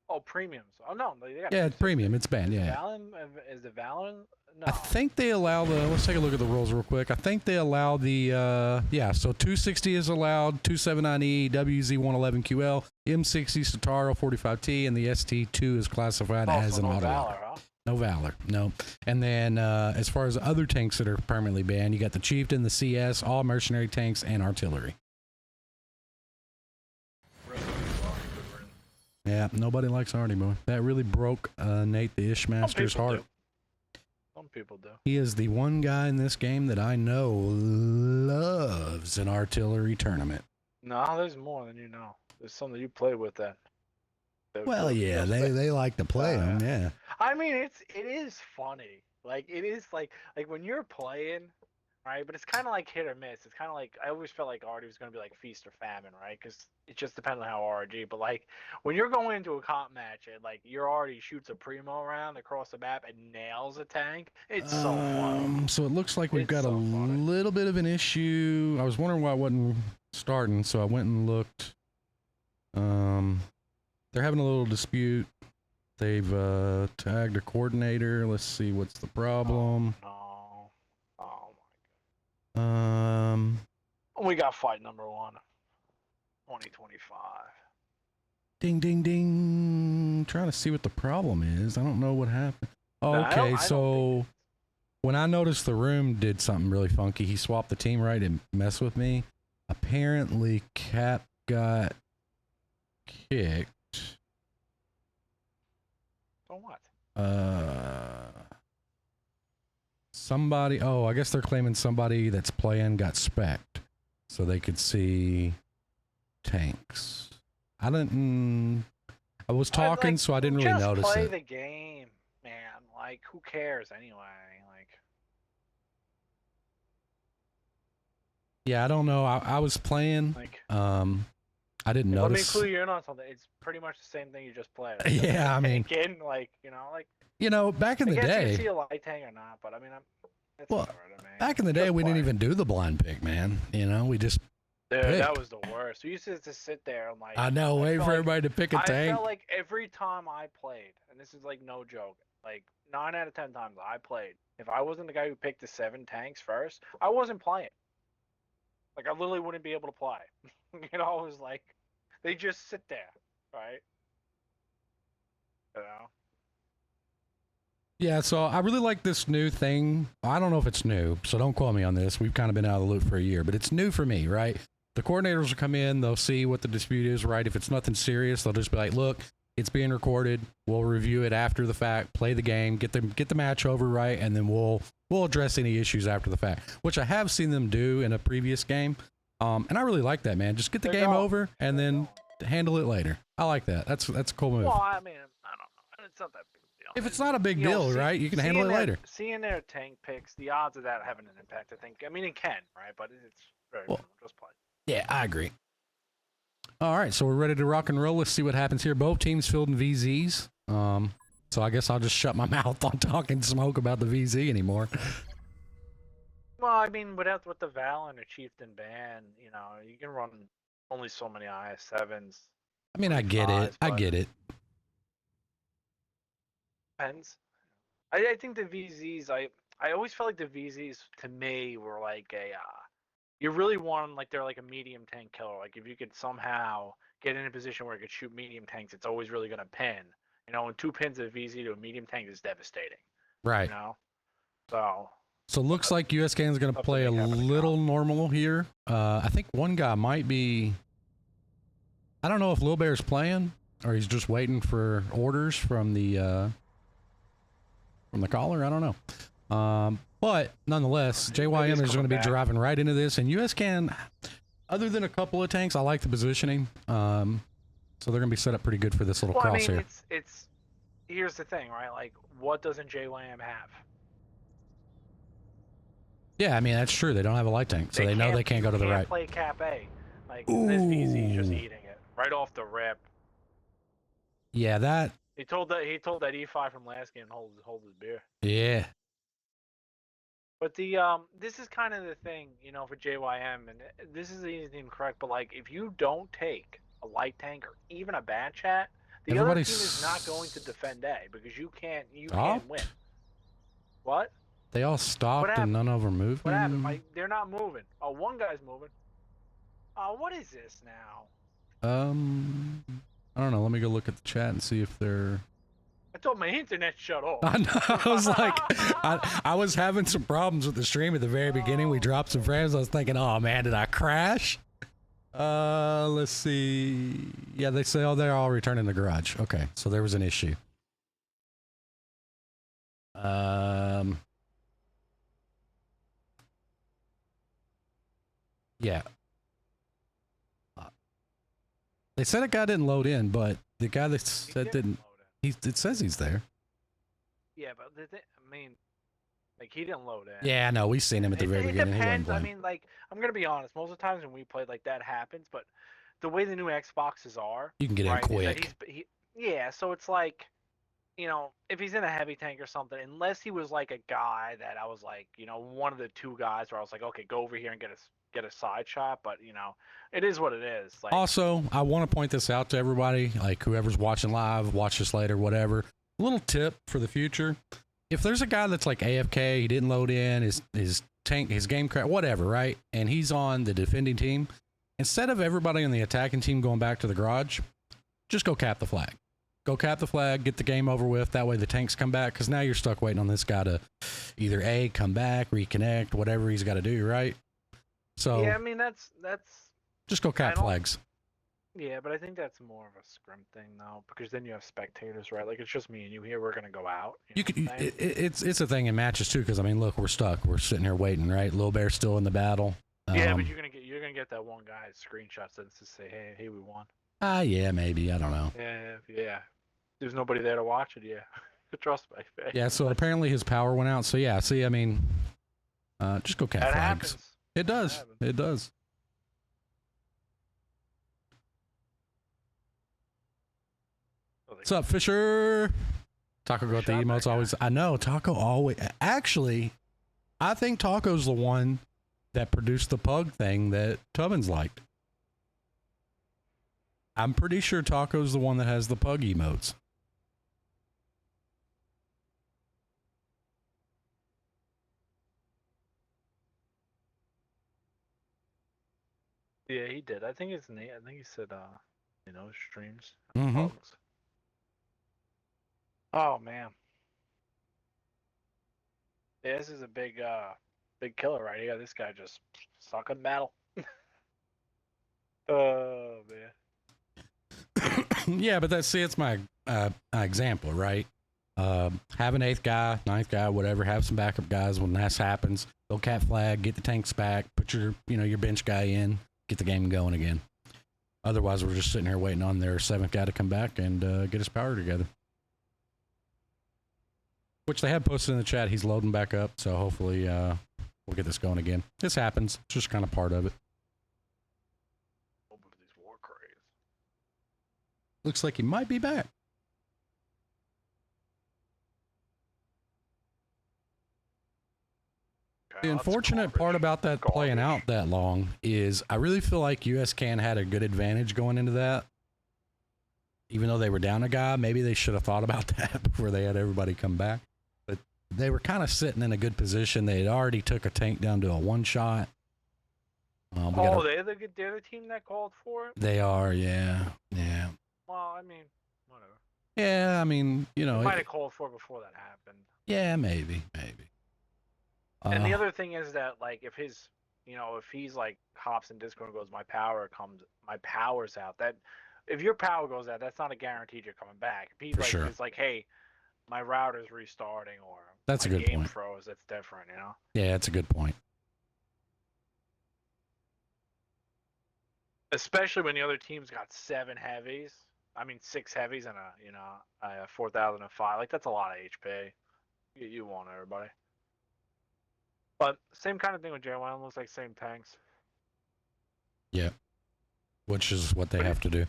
Oh, premiums. Oh no, they got yeah, it's premium. It's banned. Yeah. Is the Valorant no. I think they allow the. Let's take a look at the rules real quick. I think they allow the. Yeah, so 260 is allowed, 279E, WZ111QL, M60, Sataro 45T, and the ST2 is classified as an auto. Valor, huh? No Valor, no. And then as far as other tanks that are permanently banned, you got the Chieftain, the CS, all mercenary tanks, and artillery. Yeah, nobody likes Artie, boy. That really broke Nate the Ishmaster's heart. Some people do. He is the one guy in this game that I know loves an artillery tournament. No, there's more than you know. There's some that you play with that. Well, yeah, they like to play them, yeah. I mean, it is funny. Like, it is like when you're playing, right? But it's kind of like hit or miss. It's kind of like, I always felt like Artie was going to be like feast or famine, right? Because it just depends on how RG. But like, when you're going into a comp match and like your Artie shoots a primo round across the map and nails a tank, it's so fun. So it looks like we've got a little bit of an issue. I was wondering why it wasn't starting, so I went and looked. They're having a little dispute. They've tagged a coordinator. Let's see what's the problem. Oh, no. Oh my god. We got fight number 1. 2025. Ding ding ding. Trying to see what the problem is. I don't know what happened. Oh, No, okay, I don't so when I noticed the room did something really funky, he swapped the team right and messed with me. Apparently Cap got kicked. So what? Somebody, I guess they're claiming somebody that's playing got spec'd so they could see tanks. I was talking, so I didn't really notice just play it. the game, man. Like, who cares anyway? Like, yeah, I don't know. I was playing. like, I didn't notice. Let me clue you in on something. It's pretty much the same thing you just played. Yeah, I mean, again, like, back in the I guess you day. see a light tank or not, but I mean, it's Well, whatever to me. Back in the day, we didn't even do the blind pick, man. We just. Dude, pick. that was the worst. We used to just sit there and like. I know, wait for everybody to pick a I tank. felt like every time I played, and this is like no joke, like 9 out of 10 times I played, if I wasn't the guy who picked the 7 tanks first, I wasn't playing. Like, I literally wouldn't be able to play. It was like, they just sit there, right? Yeah, so I really like this new thing. I don't know if it's new, so don't quote me on this. We've kind of been out of the loop for a year, but it's new for me, right? The coordinators will come in, they'll see what the dispute is, right? If it's nothing serious, they'll just be like, look, it's being recorded. We'll review it after the fact, play the game, get the match over, right? And then we'll address any issues after the fact, which I have seen them do in a previous game. And I really like that, man. Just get the game over and then handle it later. I like that. That's a cool move. Well, I mean, I don't know. It's not that big a deal. If it's not a big deal, right? You can handle it later. Seeing their tank picks, the odds of that having an impact, I think. I mean, it can, right? But it's very minimal. Just play. Yeah, I agree. All right, so we're ready to rock and roll. Let's see what happens here. Both teams filled in VZs. So I guess I'll just shut my mouth on talking smoke about the VZ anymore. Well, I mean, with the Val and a Chieftain ban, you can run only so many IS-7s. I mean, I get it. I get it. Depends. I think the VZs, I always felt like the VZs, to me, were like you really want them like they're like a medium tank killer. Like, if you could somehow get in a position where it could shoot medium tanks, it's always really going to pin. And 2 pins of a VZ to a medium tank is devastating. Right. So looks like USCAN is going to play a little normal here. I think one guy might be. I don't know if Lil Bear's playing or he's just waiting for orders from the caller. I don't know. But nonetheless, JYM is going to be driving right into this, and USCAN, other than a couple of tanks, I like the positioning. So they're going to be set up pretty good for this little cross here. It's here's the thing, right? Like, what doesn't JYM have? Yeah, I mean, that's true. They don't have a light tank, so they know they can't go to the right. Play Cap A. Like, this VZ just eating it right off the rip. Yeah, that. He told that E5 from last game to hold his beer. Yeah. But this is kind of the thing, for JYM, and this is incorrect, but like, if you don't take a light tank or even a bad chat, the other team is not going to defend A because you can't win. What? They all stopped and none of them moved. What happened? They're not moving. Oh, one guy's moving. Oh, what is this now? I don't know. Let me go look at the chat and see if they're. I thought my internet shut off. I know. I was like, I was having some problems with the stream at the very beginning. We dropped some frames. I was thinking, oh man, did I crash? Let's see. Yeah, they say, oh, they're all returning to the garage. Okay, so there was an issue. Yeah. They said a guy didn't load in, but the guy that said didn't. It says he's there. Yeah, but I mean, like he didn't load in. Yeah, no, we've seen him at the very beginning. It depends. I mean, like I'm gonna be honest. Most of the times when we play, like that happens. But the way the new Xboxes are, you can get in quick. Yeah, so it's like, you know, if he's in a heavy tank or something, unless he was like a guy that I was like, you know, one of the two guys where I was like, okay, go over here and get a side shot. But you know, it is what it is. Like, also, I want to point this out to everybody, like whoever's watching live, watch this later, whatever. A little tip for the future: if there's a guy that's like AFK, he didn't load in, his tank, his game crash, whatever, right? And he's on the defending team. Instead of everybody on the attacking team going back to the garage, just go cap the flag. Go cap the flag, get the game over with. That way the tanks come back, because now you're stuck waiting on this guy to either A, come back, reconnect, whatever he's got to do, right? So yeah, I mean that's just go cap flags. Yeah, but I think that's more of a scrim thing though, because then you have spectators, right? Like it's just me and you here. We're gonna go out. You could. It's a thing in matches too, because I mean, look, we're stuck. We're sitting here waiting, right? Lil Bear's still in the battle. Yeah, but you're gonna get that one guy screenshots that to say, hey, we won. Yeah, maybe. I don't know. Yeah. There's nobody there to watch it. Yeah, trust me. Yeah. So apparently his power went out. So yeah. See, I mean, just go cap flags. Happens. It does. It does. What's up, Fisher? Taco got the emotes always. I know Taco always. Actually, I think Taco's the one that produced the pug thing that Tubbins liked. I'm pretty sure Taco's the one that has the pug emotes. Yeah, he did. I think his name. I think he said, you know, streams. Mm-hmm. Oh man. Yeah, this is a big killer right here. This guy just sucking metal. Oh man. Yeah, but it's my example, right? Have an 8th guy, 9th guy, whatever. Have some backup guys when this happens. Go cat flag, get the tanks back, put your bench guy in, get the game going again. Otherwise, we're just sitting here waiting on their 7th guy to come back and get his power together. Which they have posted in the chat. He's loading back up, so hopefully we'll get this going again. This happens. It's just kind of part of it. Looks like he might be back. The unfortunate part about that playing out that long is I really feel like USCAN had a good advantage going into that. Even though they were down a guy, maybe they should have thought about that before they had everybody come back. But they were kind of sitting in a good position. They had already took a tank down to a one-shot. They're the team that called for it? They are, yeah. Well, I mean, whatever. Yeah, I mean, you know. They might have called for it before that happened. Yeah, maybe. And the other thing is that, like, if he's like hops in Discord and goes, my power's out. That if your power goes out, that's not a guarantee you're coming back. If he's it's like, hey, my router's restarting, or that's a good game point. Froze. That's different, you know. Yeah, that's a good point. Especially when the other team's got 6 heavies and a 4005. Like that's a lot of HP. You want everybody. But same kind of thing with JYM. Looks like same tanks. Yeah, which is what they have to do.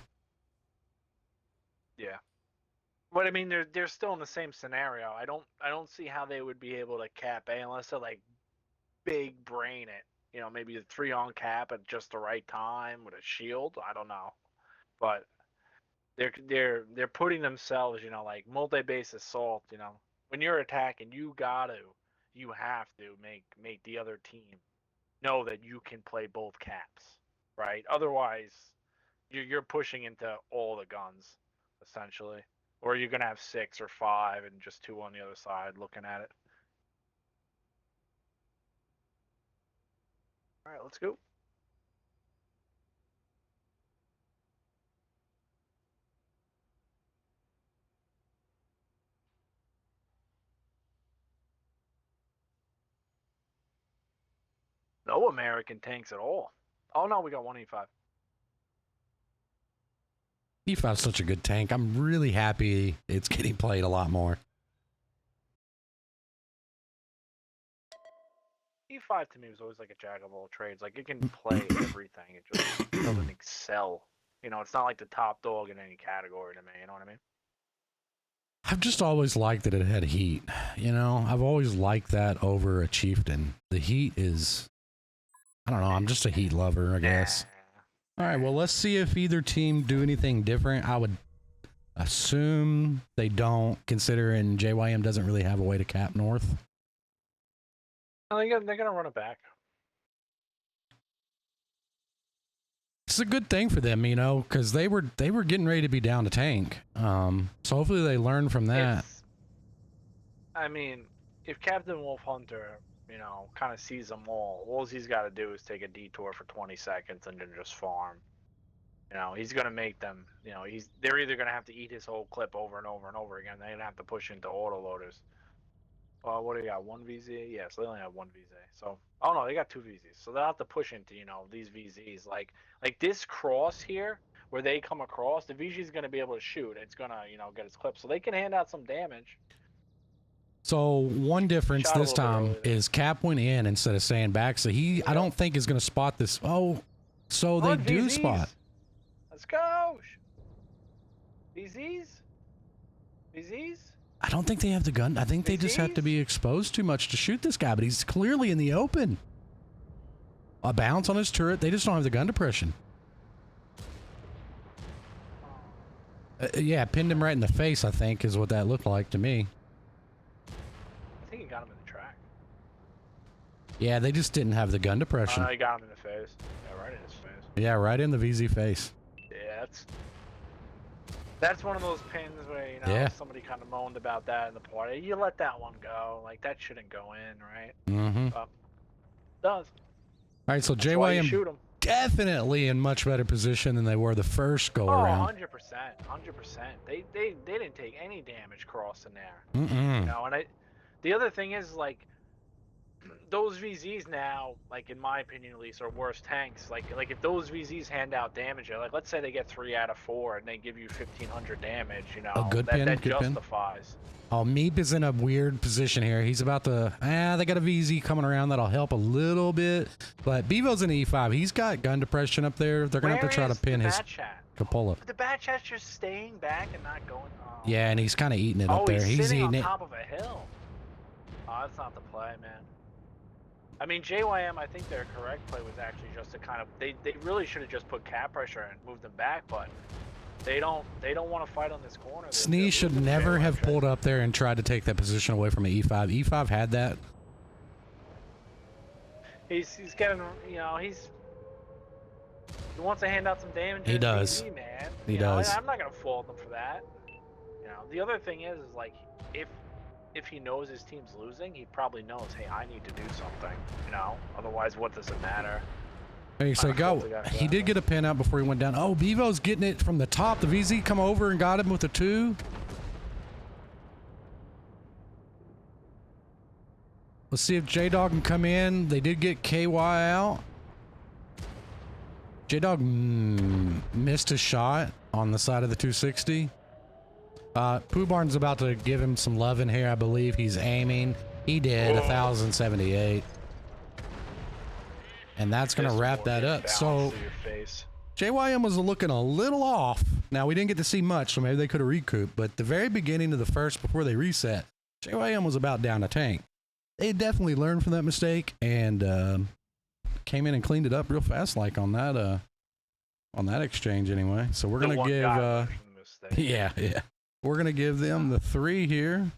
Yeah, but I mean, they're still in the same scenario. I don't see how they would be able to cap A unless they're like big brain it. You know, maybe a 3 on cap at just the right time with a shield. I don't know, but they're putting themselves, you know, like multi-base assault. You know, when you're attacking, you got to you have to make the other team know that you can play both caps, right? Otherwise, you're pushing into all the guns, essentially. Or you're going to have 6 or 5 and just 2 on the other side looking at it. All right, let's go. No American tanks at all. Oh, no, we got 1 E5. E5's such a good tank. I'm really happy it's getting played a lot more. E5 to me was always like a jack of all trades. Like, it can play everything. It just doesn't excel. You know, it's not like the top dog in any category to me. You know what I mean? I've just always liked that it had heat. You know, I've always liked that over a chieftain. The heat is, I don't know, I'm just a heat lover, I guess. All right, well, let's see if either team do anything different. I would assume they don't, considering JYM doesn't really have a way to cap north. They're going to run it back. It's a good thing for them, you know, because they were getting ready to be down to tank. So hopefully they learn from that. I mean, if Captain Wolf Hunter, you know, kind of sees them all he's got to do is take a detour for 20 seconds and then just farm. You know, he's going to make them, you know, they're either going to have to eat his whole clip over and over and over again. They're going to have to push into autoloaders. Well, what do you got? 1 VZ? Yeah, so they only have 1 VZ. So, oh no, they got 2 VZs. So they'll have to push into, you know, these VZs. Like this cross here, where they come across, the VZ is going to be able to shoot. It's going to, you know, get its clip. So they can hand out some damage. So one difference this time is Cap went in instead of staying back. So I don't think is going to spot this. Oh, so they do VZs. spot. Let's go. VZs? VZs? I don't think they have the gun. I think they just have to be exposed too much to shoot this guy, but he's clearly in the open. A bounce on his turret. They just don't have the gun depression. Yeah, pinned him right in the face, I think, is what that looked like to me. I think he got him in the track. Yeah, they just didn't have the gun depression. He got him in the face. Yeah, right in his face. Yeah, right in the VZ face. Yeah, that's one of those pins where, you know, somebody kind of moaned about that in the party. You let that one go. Like, that shouldn't go in, right? Mm-hmm. Does. All right, so JYM definitely in much better position than they were the first go around. 100%. 100%. They didn't take any damage crossing there. Mm-mm. You know, and the other thing is, like, those VZs now, like, in my opinion at least, are worse tanks. Like if those VZs hand out damage, like, let's say they get 3 out of 4 and they give you 1,500 damage, you know, that justifies. Oh, Meep is in a weird position here. He's about to, they got a VZ coming around that'll help a little bit. But Bevo's in E5. He's got gun depression up there. They're going to have to try to pin his cupola. The bat chat's just staying back and not going. Oh. Yeah, and he's kind of eating it up there. He's sitting on top of a hill. Oh, that's not the play, man. I mean, JYM, I think their correct play was actually just to kind of, they really should have just put cap pressure and moved them back, but they don't want to fight on this corner. Snee should never have pulled up there and tried to take that position away from an E5. E5 had that. He's getting, you know, he wants to hand out some damage. He does. VZ, man. He does. I'm not going to fault him for that. You know, the other thing is like, if he knows his team's losing, he probably knows, hey, I need to do something, you know? Otherwise, what does it matter? Hey, so he did get a pin out before he went down. Oh, Bevo's getting it from the top. The VZ come over and got him with a 2. Let's see if J-Dog can come in. They did get KY out. J-Dog missed a shot on the side of the 260. Pooh Barn's about to give him some love in here. I believe he's aiming. He did. 1,078. And that's going to wrap that up. So JYM was looking a little off. Now, we didn't get to see much, so maybe they could have recouped. But the very beginning of the first, before they reset, JYM was about down a tank. They definitely learned from that mistake and came in and cleaned it up real fast, like on that exchange anyway. So we're going to give... yeah. We're going to give them the 3 here.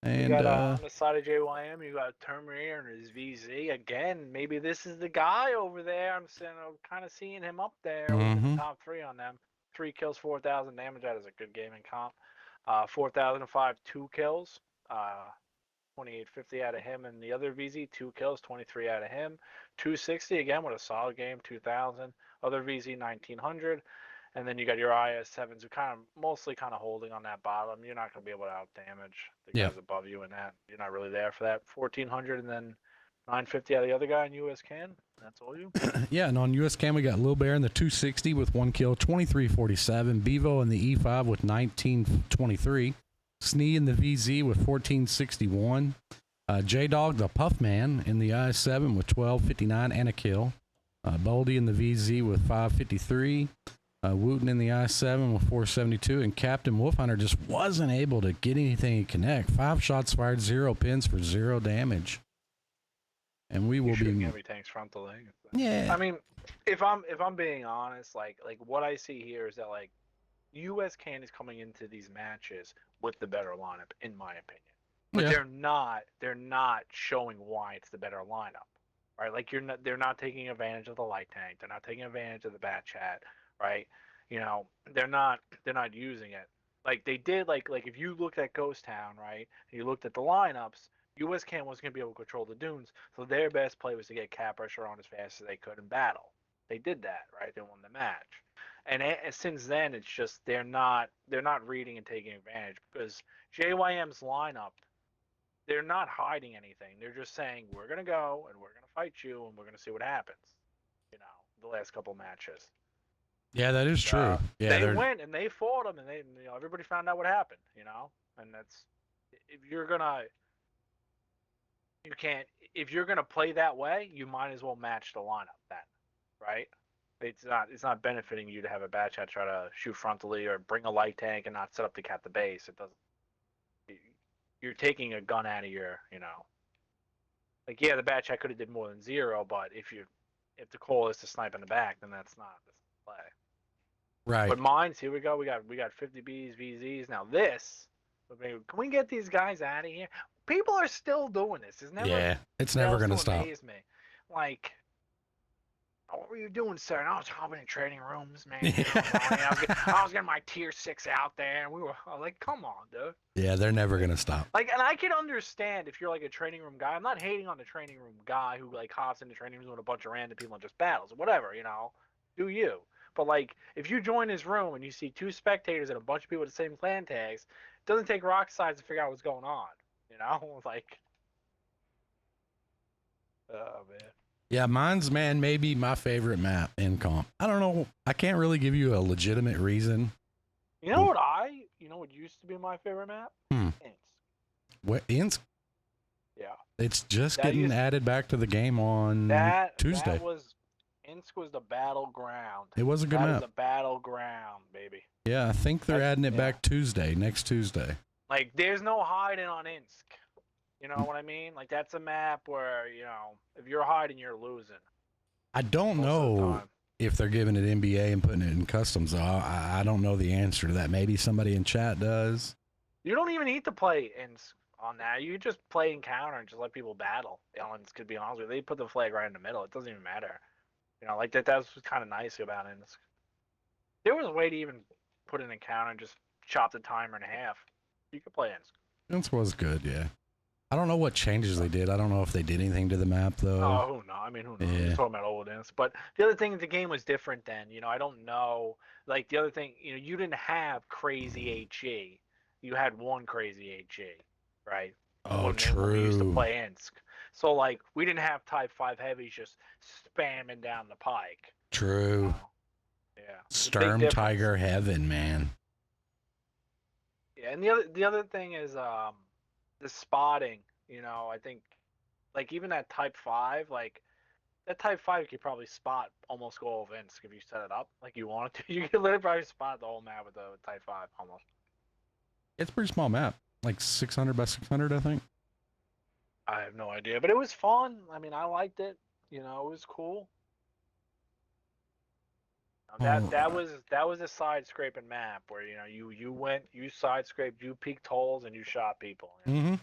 And you got on the side of JYM, you got Terminator and his VZ. Again, maybe this is the guy over there. I'm kind of seeing him up there within the top 3 on them. 3 kills, 4,000 damage. That is a good gaming comp. 4,005, 2 kills. 2850 out of him and the other VZ, 2 kills, 23 out of him. 260 again with a solid game, 2,000. Other VZ, 1,900. And then you got your IS-7s who mostly holding on that bottom. You're not going to be able to out damage the guys above you in that. You're not really there for that. 1,400 and then 950 out of the other guy in USCAN. That's all you. Yeah, and on USCAN we got Lil Bear in the 260 with 1 kill, 2347. Bevo in the E5 with 1923. Snee in the VZ with 1461. J-Dog, the Puffman, in the IS-7 with 1259 and a kill. Boldy in the VZ with 553. Wooten in the I-7 with 472, and Captain Wolfhunter just wasn't able to get anything to connect. 5 shots fired, 0 pins for 0 damage. And we will be heavy tanks frontally. Yeah. I mean, if I'm being honest, like what I see here is that like USCAN is coming into these matches with the better lineup, in my opinion. But they're not showing why it's the better lineup. Right? Like they're not taking advantage of the light tank. They're not taking advantage of the bat chat. Right, they're not using it like they did. Like if you looked at Ghost Town, right, and you looked at the lineups, USCAN wasn't going to be able to control the dunes, so their best play was to get cap pressure on as fast as they could in battle. They did that, right? They won the match, and since then it's just they're not reading and taking advantage because JYM's lineup, they're not hiding anything. They're just saying we're going to go and we're going to fight you and we're going to see what happens. The last couple matches. Yeah, that is true. They went and they fought them, and everybody found out what happened. And that's if you're gonna play that way, you might as well match the lineup then, right? It's not benefiting you to have a bat chat try to shoot frontally or bring a light tank and not set up to cap the base. It doesn't. You're taking a gun out of your, like the bat chat could have did more than 0, but if the call is to snipe in the back, then that's not the play. Right. But mines, here we go. We got 50 Bs, VZs. Now this, can we get these guys out of here? People are still doing this. It's never going to stop. Amaze me. Like, what were you doing, sir? And I was hopping in training rooms, man. I was getting my tier 6 out there, and I was like, come on, dude. Yeah, they're never going to stop. Like, and I can understand if you're like a training room guy. I'm not hating on the training room guy who like hops into training rooms with a bunch of random people and just battles or whatever, do you. But like, if you join his room and you see 2 spectators and a bunch of people with the same clan tags, it doesn't take rocket science to figure out what's going on. Like, oh man. Yeah, mine's maybe my favorite map in comp. I don't know. I can't really give you a legitimate reason. You know what used to be my favorite map? Insk. What, Insk? Yeah. It's just getting added back to the game on Tuesday. Insk was the battleground. It was a good map. That is a battleground, baby. Yeah, I think they're adding it back next Tuesday. Like, there's no hiding on Insk. You know what I mean? Like, that's a map where, if you're hiding, you're losing. I don't know if they're giving it NBA and putting it in customs. I don't know the answer to that. Maybe somebody in chat does. You don't even need to play Insk on that. You just play encounter and just let people battle. Insk, could be honest with you. They put the flag right in the middle. It doesn't even matter. Like that's kind of nice about Insk. There was a way to even put an encounter and just chop the timer in half. You could play Insk. Insk was good, yeah. I don't know what changes they did. I don't know if they did anything to the map, though. Oh, who knows? I mean, who knows? We're talking about old Insk. But the other thing, the game was different then. I don't know. Like, the other thing, you didn't have crazy HE. You had one crazy HE, right? Oh, true. When we used to play Insk. So, like, we didn't have Type 5 heavies just spamming down the pike. True. Yeah. Sturm Tiger heaven, man. Yeah, and the other thing is the spotting. I think, like, even that Type 5, like, that Type 5 you could probably spot almost all of Insk if you set it up like you wanted to. You could literally probably spot the whole map with the Type 5 almost. It's a pretty small map. Like 600 by 600, I think. I have no idea, but it was fun. I mean, I liked it. It was cool. That was a side scraping map where you side scraped, you peeked holes, and you shot people. Mm-hmm.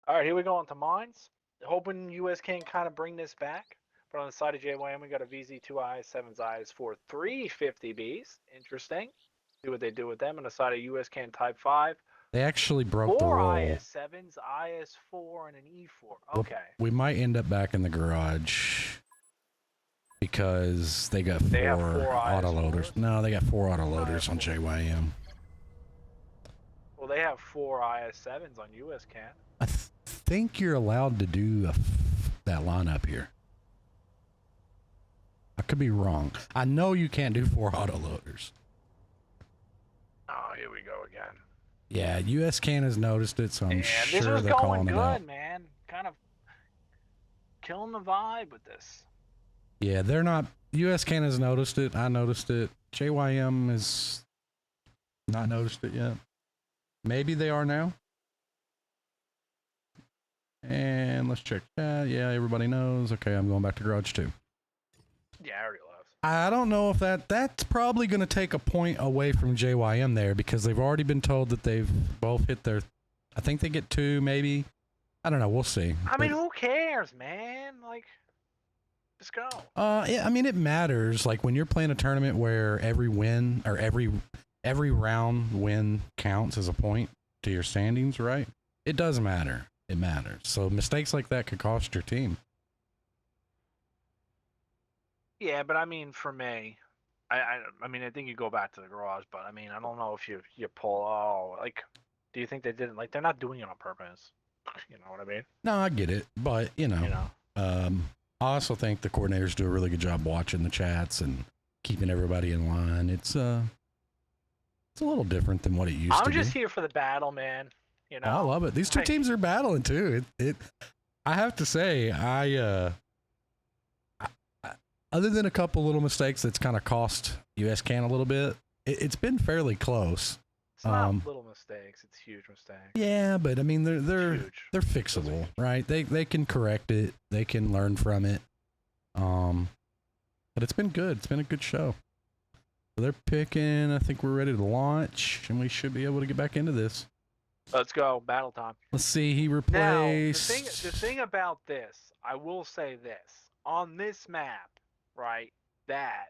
All right, here we go on to mines. Hoping US can kind of bring this back. But on the side of JYM, we got a VZ2 IS7's IS4 350Bs. Interesting. See what they do with them. On the side of US can Type 5. They actually broke the 4 roll. IS7s, IS4, and an E4. Okay. We might end up back in the garage because they got They have four four autoloaders. IS4s? No, they got 4 autoloaders on JYM. Well, they have 4 IS7s on US can. I think you're allowed to do that lineup here. I could be wrong. I know you can't do 4 autoloaders. Oh, here we go again. Yeah, USCAN has noticed it, so I'm sure this was they're going calling it out. good, man. Kind of killing the vibe with this. Yeah, they're not. USCAN has noticed it. I noticed it. JYM has not noticed it yet. Maybe they are now. And let's check that. Yeah, everybody knows. Okay, I'm going back to garage 2. Yeah, I already left. I don't know if that's probably going to take a point away from JYM there because they've already been told that they've both hit their, I think they get 2 maybe. I don't know. We'll see. I mean, who cares, man? Like, let's go. Yeah, I mean, it matters. Like when you're playing a tournament where every win or every round win counts as a point to your standings, right? It does matter. It matters. So mistakes like that could cost your team. Yeah, but I mean, for me, I mean, I think you go back to the garage, but I mean, I don't know if you pull, like, do you think they didn't, like, they're not doing it on purpose. You know what I mean? No, I get it. But, I also think the coordinators do a really good job watching the chats and keeping everybody in line. It's a little different than what it used to be. I'm just here for the battle, man. You know? I love it. These two teams are battling too. I have to say, other than a couple little mistakes that's kind of cost USCAN a little bit, it's been fairly close. It's not little mistakes; it's huge mistakes. Yeah, but I mean they're Huge. they're fixable, right? They can correct it. They can learn from it. But it's been good. It's been a good show. So they're picking. I think we're ready to launch, and we should be able to get back into this. Let's go, battle time. Let's see. He Now, replaced. the thing about this, I will say this on this map, right? That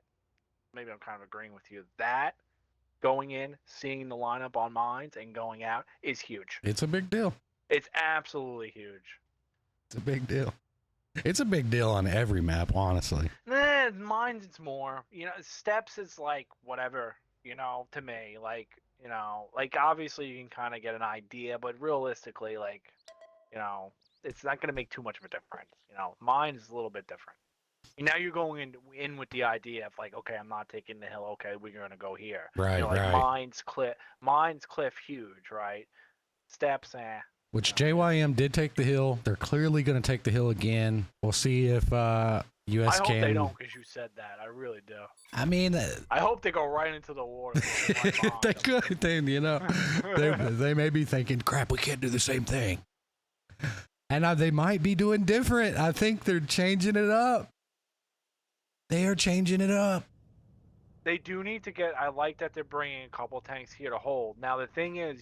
maybe I'm kind of agreeing with you. That going in, seeing the lineup on mines, and going out is huge. It's a big deal. It's absolutely huge. It's a big deal. It's a big deal on every map, honestly. Mines, it's more. Steps is like whatever. To me, like obviously you can kind of get an idea, but realistically, it's not going to make too much of a difference. Mine is a little bit different. Now you're going in with the idea of like, okay, I'm not taking the hill. Okay, we're going to go here. Right, right. Mines cliff huge, right? Steps, Which JYM did take the hill. They're clearly going to take the hill again. We'll see if USCAN. I hope they don't, because you said that. I really do. I mean, I hope they go right into the water. they could. They may be thinking, crap, we can't do the same thing. And they might be doing different. I think they're changing it up. They are changing it up. They do need to get. I like that they're bringing a couple tanks here to hold. Now the thing is,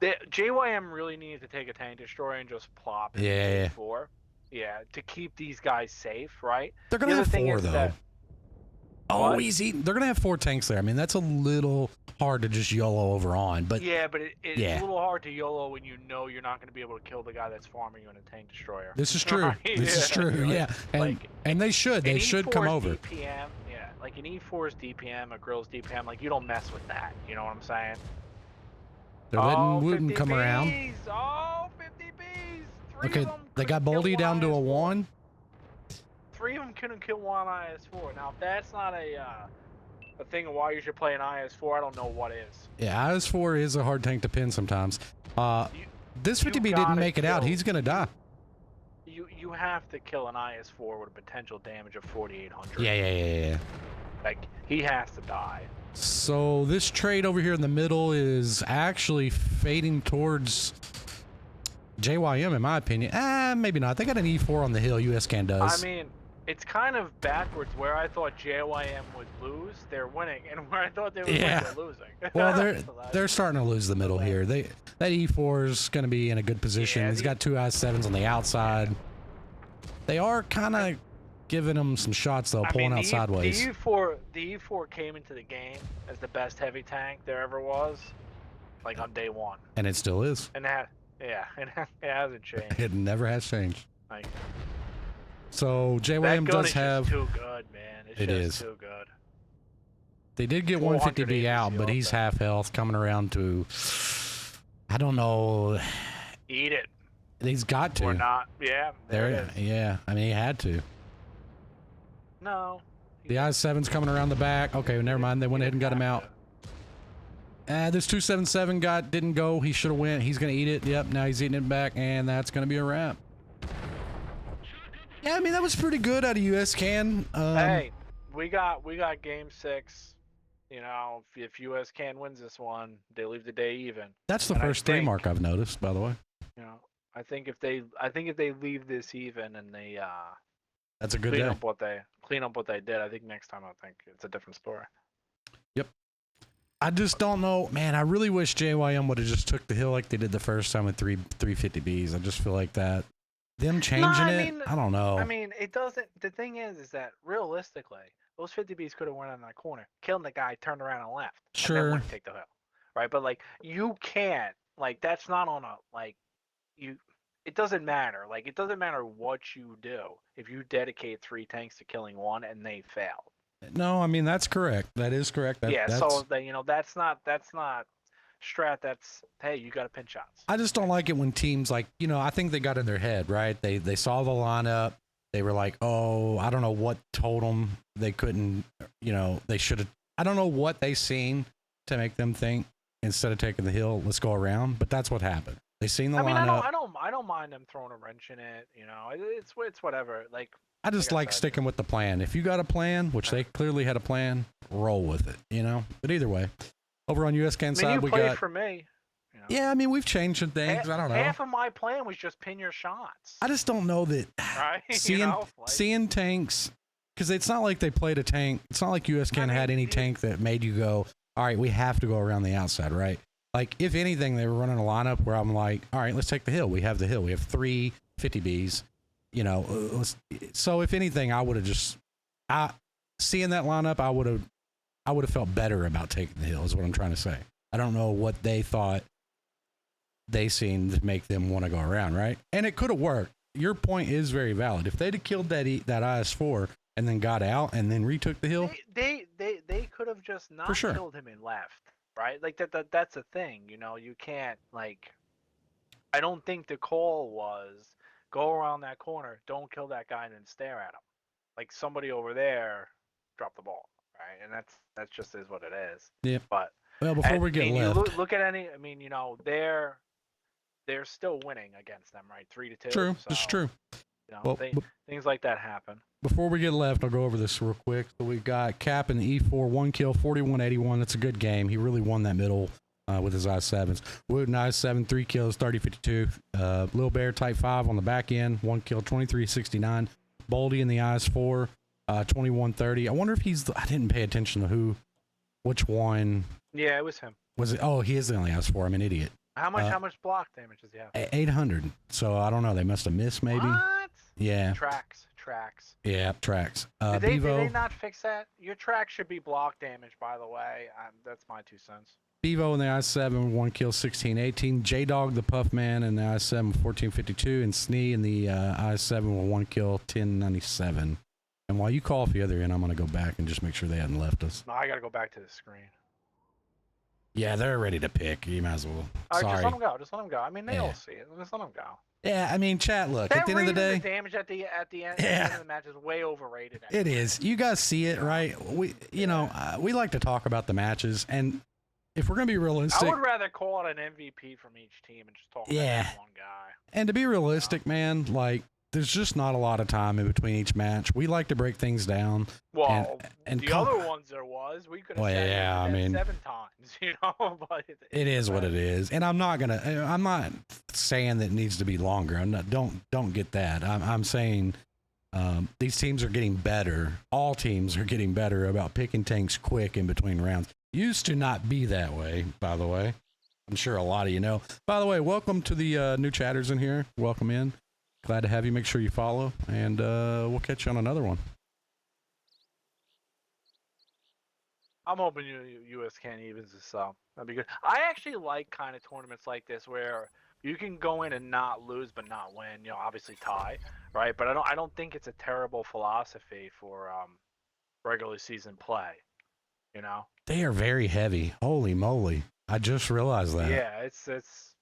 JYM really needs to take a tank destroyer and just plop it. Yeah. To keep these guys safe, right? They're gonna have 4 though. What? Easy. They're gonna have 4 tanks there. I mean, that's a little hard to just YOLO over on, but yeah, but it's a little hard to YOLO when you know you're not going to be able to kill the guy that's farming you in a tank destroyer. This is true. This is true. Yeah, and they should. They should come over. DPM, like an E4's DPM, a grill's DPM, like you don't mess with that. You know what I'm saying? They're letting Wooten come Bs. around. Oh, 50 Bs. Okay, they got Boldy down to a 1. 3 of them couldn't kill one IS4. Now, if that's not a thing of why you should play an IS4, I don't know what is. Yeah, IS4 is a hard tank to pin sometimes. This 50B didn't make it out. He's going to die. You have to kill an IS4 with a potential damage of 4,800. Yeah. Like, he has to die. So this trade over here in the middle is actually fading towards JYM, in my opinion. Maybe not. They got an E4 on the hill. USCAN does. I mean, it's kind of backwards. Where I thought JYM would lose, they're winning, and where I thought they would win, they're losing. Well, they're starting to lose the middle here. That E4 is going to be in a good position. Yeah, He's got 2 I7s on the outside. They are kind of giving him some shots though, pulling out sideways. The E4 came into the game as the best heavy tank there ever was, like on day 1. And it still is. And that, yeah, it hasn't changed. It never has changed. Like, so JYM does have. Too good, man. It's just too good. They did get 150B out, but he's half health, coming around to. I don't know. Eat it. He's got to. Or not. Yeah. There. Yeah. I mean, he had to. No. The I7's coming around the back. Okay, never mind. They went ahead and got him out. This 277 didn't go. He should have went. He's gonna eat it. Yep. Now he's eating it back, and that's gonna be a wrap. Yeah, I mean that was pretty good out of USCAN. Hey, we got game 6. You know, if USCAN wins this one, they leave the day even. That's the first 3 mark I've noticed, by the way. You know, I think if they leave this even and they that's a good clean day. Clean up what they did, I think next time I think it's a different story. Yep. I just don't know, man. I really wish JYM would have just took the hill like they did the first time with 350Bs. I just feel like that. Them changing I don't know. I mean, it doesn't. The thing is that realistically, those 50Bs could have went in that corner, killed the guy, turned around and left. Sure. And then wouldn't take the hill, right? But like, you can't. Like, that's not on a like. You. It doesn't matter. Like, it doesn't matter what you do if you dedicate 3 tanks to killing 1 and they fail. No, I mean that's correct. That is correct. That's... So that's not strat. That's, hey, you got to pin shots. I just don't like it when teams like, I think they got in their head, right? They saw the lineup. They were like, oh, I don't know what told them they couldn't. They should have. I don't know what they seen to make them think instead of taking the hill, let's go around. But that's what happened. They seen the lineup. I don't mind them throwing a wrench in it. It's whatever. Like, I just like sticking with the plan. If you got a plan, which they clearly had a plan, roll with it, But either way, over on USCAN side, we got. For me. Yeah, I mean, we've changed some things. I don't know. Half of my plan was just pin your shots. I just don't know that right? seeing tanks, because it's not like they played a tank. It's not like USCAN had any tank that made you go, all right, we have to go around the outside, right? Like, if anything, they were running a lineup where I'm like, all right, let's take the hill. We have the hill. We have 3 50Bs. So if anything, I would have just, seeing that lineup, I would have felt better about taking the hill. Is what I'm trying to say. I don't know what they thought they seen to make them want to go around, right? And it could have worked. Your point is very valid. If they'd have killed that IS-4 and then got out and then retook the hill, they could have just not killed him and left. Right, like that's a thing, you can't, like, I don't think the call was go around that corner, don't kill that guy and then stare at him. Like, somebody over there dropped the ball, right? And that's just is what it is. Yeah. But before we get left, you look at any, I mean, they're still winning against them, right? 3-2. True, so, it's true. Things like that happen. Before we get left, I'll go over this real quick. So we got Cap in the E4, 1 kill, 41-81. That's a good game. He really won that middle with his I7s. Wooten I7, 3 kills, 30-52. Lil Bear Type 5 on the back end, 1 kill, 23-69. Baldy in the IS4, 21-30. I wonder if I didn't pay attention to which one. Yeah, it was him. Was it? Oh, he is the only IS4. I'm an idiot. How much block damage does he have? 800. So I don't know. They must have missed maybe. What? Yeah. Tracks. Yeah, tracks. Did they not fix that? Your track should be block damage, by the way. That's my 2 cents. Bevo in the I7, 1 kill, 16-18. J-Dog, the Puff Man in the I7, 14-52. And Snee in the I7 with 1 kill, 10-97. And while you call off the other end, I'm going to go back and just make sure they hadn't left us. No, I got to go back to the screen. Yeah, they're ready to pick. You might as well. All right, Sorry. Just let them go. I mean, they all see it. Just let them go. Yeah, I mean, chat, look, at the end of the day, the damage at the end of the match is way overrated. It is. You guys see it, right? We like to talk about the matches, and if we're going to be realistic, I would rather call it an MVP from each team and just talk about one guy. And to be realistic, man, like, there's just not a lot of time in between each match. We like to break things down. Well, and the other ones there was. We could have said it 7 times, but it is what it is. And I'm not saying that it needs to be longer. Don't get that. I'm saying these teams are getting better. All teams are getting better about picking tanks quick in between rounds. Used to not be that way, by the way. I'm sure a lot of you know. By the way, welcome to the new chatters in here. Welcome in. Glad to have you. Make sure you follow, and we'll catch you on another one. I'm hoping USCAN evens this up. That'd be good. I actually like kind of tournaments like this where you can go in and not lose but not win. You know, obviously tie, right? But I don't think it's a terrible philosophy for regular season play. You know? They are very heavy. Holy moly! I just realized that. Yeah, it's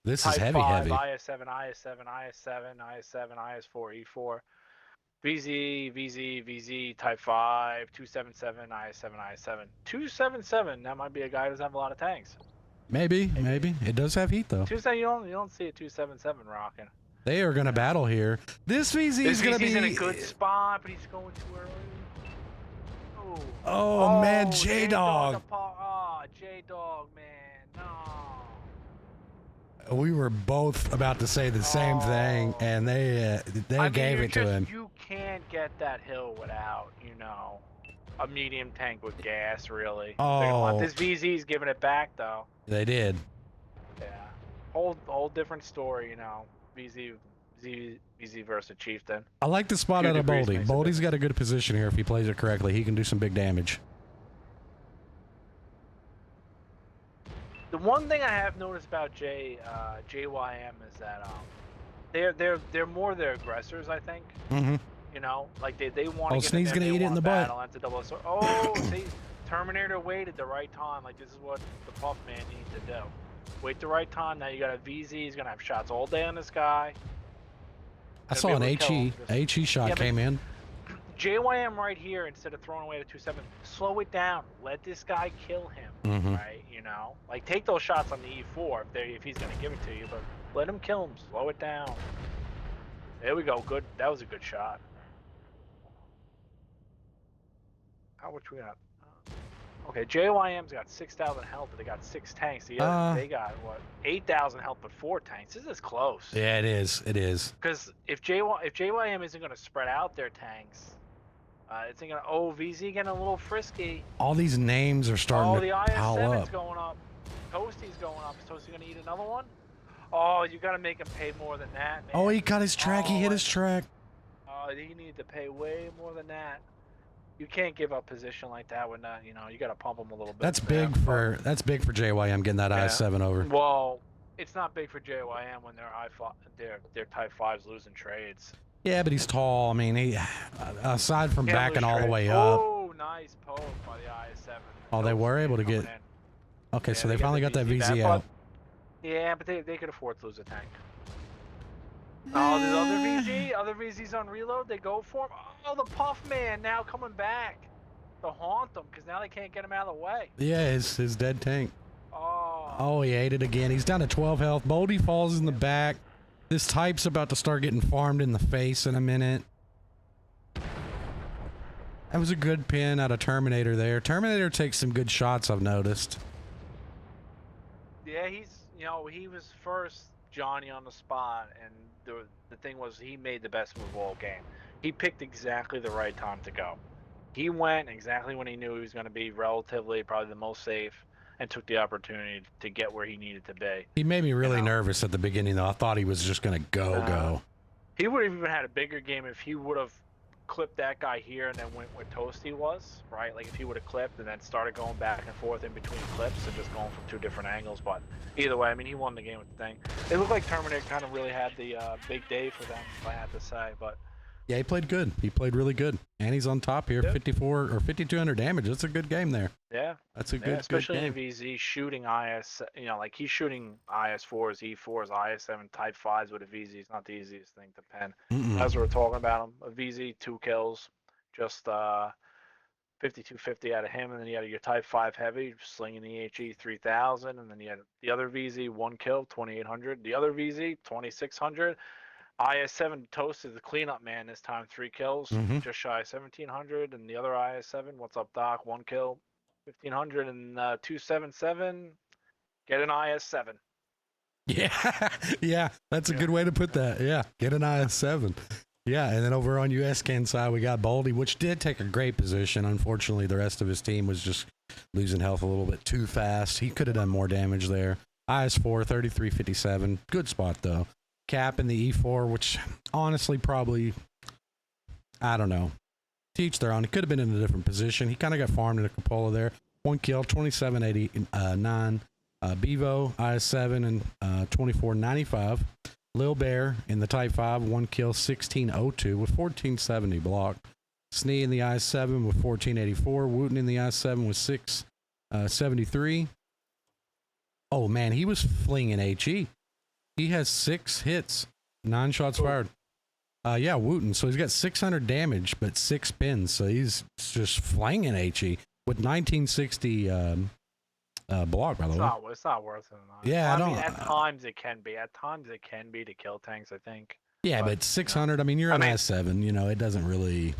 this type is heavy, 5, heavy. IS7, IS7, IS7, IS7, IS4, E4. VZ, VZ, VZ, Type 5, 277, IS7, IS7. 277, that might be a guy who doesn't have a lot of tanks. Maybe. It does have heat, though. You don't see a 277 rocking. They are going to battle here. This VZ is going to be... in a good spot, but he's going too early. Oh man, J-Dog. Oh, J-Dog, man, no. We were both about to say the same thing, and they gave it to him. You can't get that hill without, a medium tank with gas, really. Oh. This VZ's giving it back, though. They did. Yeah. Whole different story, VZ versus Chieftain. I like the spot out of Boldy. Boldy's got a good position here. If he plays it correctly, he can do some big damage. The one thing I have noticed about JYM is that they're more their aggressors, I think. Mm-hmm. Like they want to get Snee's gonna eat it in the butt. See, Terminator waited the right time. Like, this is what the Puff Man needs to do. Wait the right time. Now you got a VZ. He's gonna have shots all day on this guy. I saw an HE shot came in. JYM right here, instead of throwing away the 2-7, slow it down. Let this guy kill him, right? Like, take those shots on the E4 if he's gonna give it to you, but let him kill him. Slow it down. There we go. Good. That was a good shot. How much we got? Okay, JYM's got 6,000 health, but they got 6 tanks. They got, what, 8,000 health, but 4 tanks. This is close. Yeah, it is. It is. Because if JYM isn't going to spread out their tanks, it's going to... Oh, VZ getting a little frisky. All these names are starting to pile up. Oh, the IS-7's going up. Toasty's going up. Is Toasty going to eat another one? Oh, you got to make him pay more than that, man. Oh, he got his track. He hit his track. Oh, you need to pay way more than that. You can't give up position like that when you got to pump them a little bit. That's big for JYM getting that IS-7 over. Well, it's not big for JYM when their Type 5's losing trades. Yeah, but he's tall. I mean, he aside from backing all the way up. Oh, nice poke by the IS-7. Oh, they were able to get. Okay, so they finally got that VZ out. Yeah, but they could afford to lose a tank. Oh, the other VZ's on reload. They go for him. Oh, the Puff Man now coming back to haunt them because now they can't get him out of the way. Yeah, his dead tank. Oh, he ate it again. He's down to 12 health. Boldy falls in the back. This type's about to start getting farmed in the face in a minute. That was a good pin out of Terminator there. Terminator takes some good shots, I've noticed. Yeah, he was first Johnny on the spot, and the thing was he made the best move all game. He picked exactly the right time to go. He went exactly when he knew he was going to be relatively probably the most safe, and took the opportunity to get where he needed to be. He made me really nervous at the beginning, though. I thought he was just going to go. He would have even had a bigger game if he would have clipped that guy here and then went where Toasty was, right? Like if he would have clipped and then started going back and forth in between clips and just going from 2 different angles. But either way, I mean, he won the game with the thing. It looked like Terminator kind of really had the big day for them, if I had to say. But yeah, he played good. He played really good. And he's on top here, 54 or 5,200 damage. That's a good game there. Yeah. That's a good especially good game. in VZ shooting IS, like he's shooting IS4s, E4s, IS7 Type 5s with a VZ. It's not the easiest thing to pen. As we were talking about him, a VZ, 2 kills, just 5250 out of him, and then you had your Type 5 heavy slinging the HE 3000, and then you had the other VZ, 1 kill, 2800. The other VZ, 2600. IS-7 toasted the cleanup man this time, 3 kills, just shy of 1700, and the other IS-7, what's up, Doc? 1 kill, 1500, and 277. Get an IS-7. Yeah, yeah, that's a good way to put that. Yeah, get an IS-7. Yeah, and then over on USCAN side, we got Boldy, which did take a great position. Unfortunately, the rest of his team was just losing health a little bit too fast. He could have done more damage there. IS-4, 3357. Good spot, though. Cap in the E4, which honestly probably, I don't know. To each their own. He could have been in a different position. He kind of got farmed in a cupola there. 1 kill, 2789. Bevo, IS-7, and 2495. Lil Bear in the Type 5, 1 kill, 1602 with 1470 block. Snee in the IS-7 with 1484. Wooten in the IS-7 with 673. Oh, man, he was flinging HE. He has 6 hits, 9 shots fired. Yeah, Wooten. So he's got 600 damage, but 6 pins. So he's just flinging HE with 1960 block, by the way. It's not worth it. Yeah, I mean, at times it can be. At times it can be to kill tanks, I think. Yeah, but 600, I mean, you're an IS-7, you know, it doesn't really...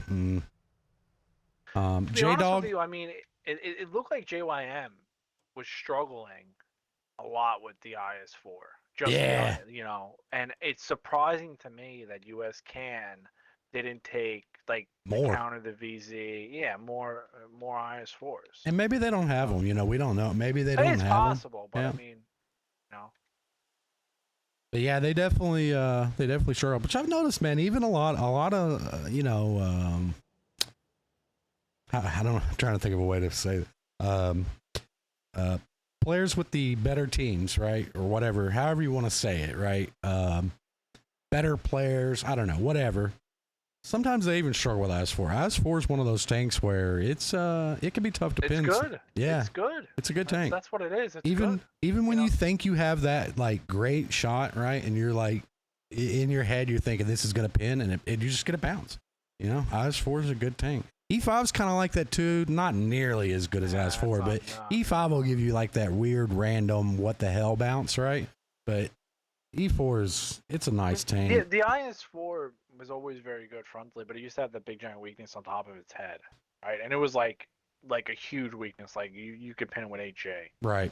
J-Dog... I mean, it looked like JYM was struggling a lot with the IS-4. Just, yeah. You know, and it's surprising to me that USCAN didn't take, like, more counter the VZ. Yeah, more IS-4s. And maybe they don't have them, you know, we don't know. Maybe they don't have them. It's possible, but yeah. I mean, you know. But yeah, they definitely struggle. But I've noticed, man, even a lot of, you know, I don't know, I'm trying to think of a way to say it. Players with the better teams, right? Or whatever, however you want to say it, right? Better players, I don't know, whatever. Sometimes they even struggle with IS-4. IS-4 is one of those tanks where it can be tough to pin. It's good. Yeah. It's good. It's a good tank. That's what it is. It's even good. when you think you have that like great shot, right? And you're like in your head, you're thinking this is gonna pin, and you just get a bounce. You know, IS-4 is a good tank. E5 is kind of like that too. Not nearly as good as IS-4, but E5 will give you like that weird random what the hell bounce, right? But E4 it's a nice tank. The IS-4 was always very good frontally, but it used to have the big giant weakness on top of its head, right? And it was like a huge weakness. Like you could pin it with HJ, right?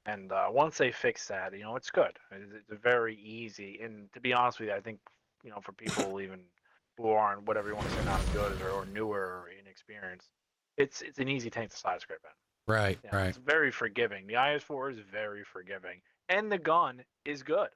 And once they fix that, you know, it's good. It's very easy. And to be honest with you, I think, you know, for people even who aren't, whatever you want to say, not as good or newer or inexperienced, it's an easy tank to side script in. Right, you know, right. It's very forgiving. The IS-4 is very forgiving, and the gun is good.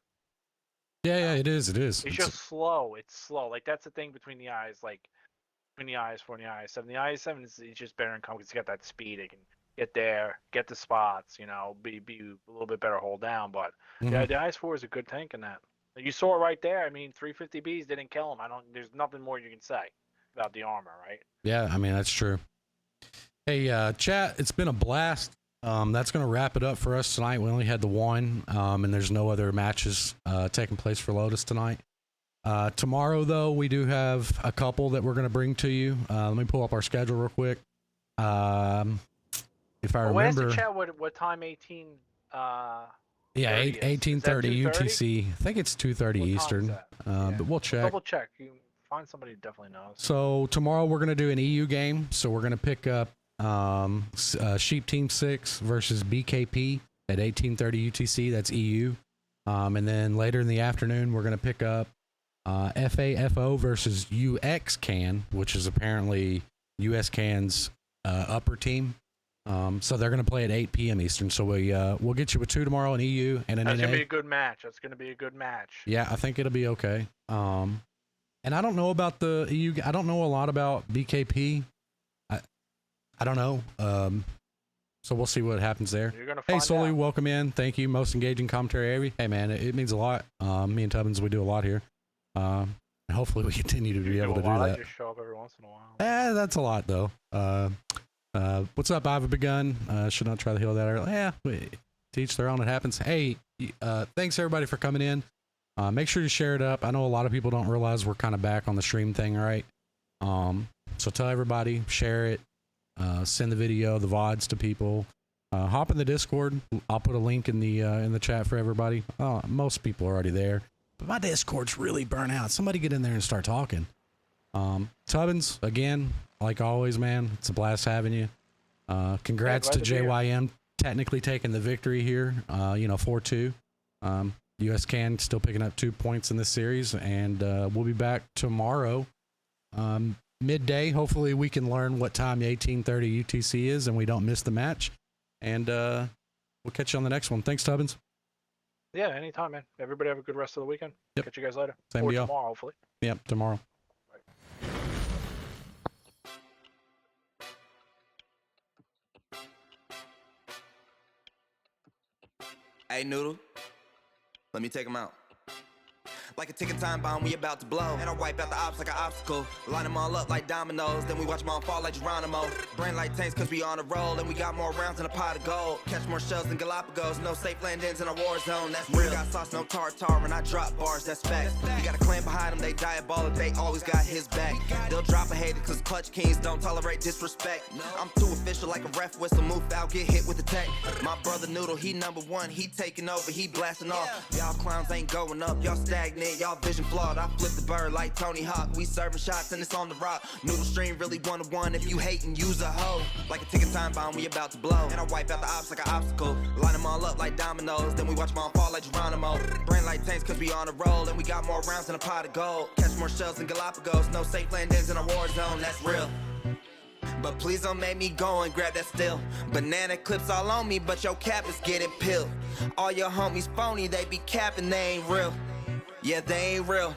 Yeah, it is. It's just slow. It's slow. Like, that's the thing between the between the IS-4 and the IS-7. The IS-7 is just better in combat because it's got that speed. It can get there, get the spots, you know, be a little bit better hold down. But yeah, the IS-4 is a good tank in that. You saw it right there. I mean, 350Bs didn't kill him. There's nothing more you can say about the armor, right? Yeah, I mean, that's true. Hey, chat, it's been a blast. That's going to wrap it up for us tonight. We only had the one, and there's no other matches taking place for Lotus tonight. Tomorrow, though, we do have a couple that we're going to bring to you. Let me pull up our schedule real quick. If I remember... Ask the chat what time 18... yeah, 18:30 UTC. I think it's 2:30 Eastern, but we'll check. Double check. You find somebody who definitely knows. So tomorrow we're going to do an EU game. So we're going to pick up Sheep Team 6 versus BKP at 18:30 UTC. That's EU. And then later in the afternoon we're going to pick up FAFO versus UXCAN, which is apparently USCAN's upper team. So they're going to play at 8 p.m. Eastern. So we'll get you with 2 tomorrow in EU and an NA. That's going to be a good match. That's going to be a good match. Yeah, I think it'll be okay. And I don't know about the EU. I don't know a lot about BKP. I don't know. So we'll see what happens there. You're gonna hey, find Sully, out. welcome in. Thank you. Most engaging commentary, Avery. Hey, man, it means a lot. Me and Tubbins, we do a lot here. And hopefully we continue to be able to do that. I just show up every once in a while. That's a lot, though. What's up? I have begun. Should not try to heal that early. Yeah, teach their own. It happens. Hey, thanks everybody for coming in. Make sure you share it up. I know a lot of people don't realize we're kind of back on the stream thing, right? So tell everybody, share it, send the video, the VODs to people. Hop in the Discord. I'll put a link in the chat for everybody. Most people are already there, but my Discord's really burnt out. Somebody get in there and start talking. Tubbins, again, like always, man, it's a blast having you. Congrats to JYM technically taking the victory here, 4-2. USCAN still picking up 2 points in this series, and we'll be back tomorrow, midday. Hopefully, we can learn what time the 18:30 UTC is, and we don't miss the match. And we'll catch you on the next one. Thanks, Tubbins. Yeah, anytime, man. Everybody have a good rest of the weekend. Yep. Catch you guys later. Same or to y'all. tomorrow, hopefully. Yep, tomorrow. Hey, Noodle, let me take him out. Like a ticking time bomb, we about to blow. And I wipe out the ops like an obstacle. Line them all up like dominoes. Then we watch them all fall like Geronimo. Brain like tanks cause we on a roll. And we got more rounds in a pot of gold. Catch more shells than Galapagos. No safe landings in a war zone. That's real. Got sauce, no tartar. And I drop bars, that's fact. We got a clan behind them, they diabolic. They always got his back. They'll drop a hater cause clutch kings don't tolerate disrespect. I'm too official like a ref whistle. Move foul, get hit with the tech. My brother Noodle, he number one. He taking over, he blasting off. Y'all clowns ain't going up. Y'all stagnant. Y'all vision flawed. I flip the bird like Tony Hawk. We serving shots and it's on the rock. Noodle stream really one-to-one. If you hate and use a hoe. Like a ticking time bomb, we about to blow. And I wipe out the ops like an obstacle. Line them all up like dominoes. Then we watch them all fall like Geronimo. Brain like tanks cause we on a roll. And we got more rounds in a pot of gold. Catch more shells than Galapagos. No safe landings in a war zone. That's real. But please don't make me go and grab that still. Banana clips all on me, but your cap is getting peeled. All your homies phony, they be capping, they ain't real. Yeah, they ain't real.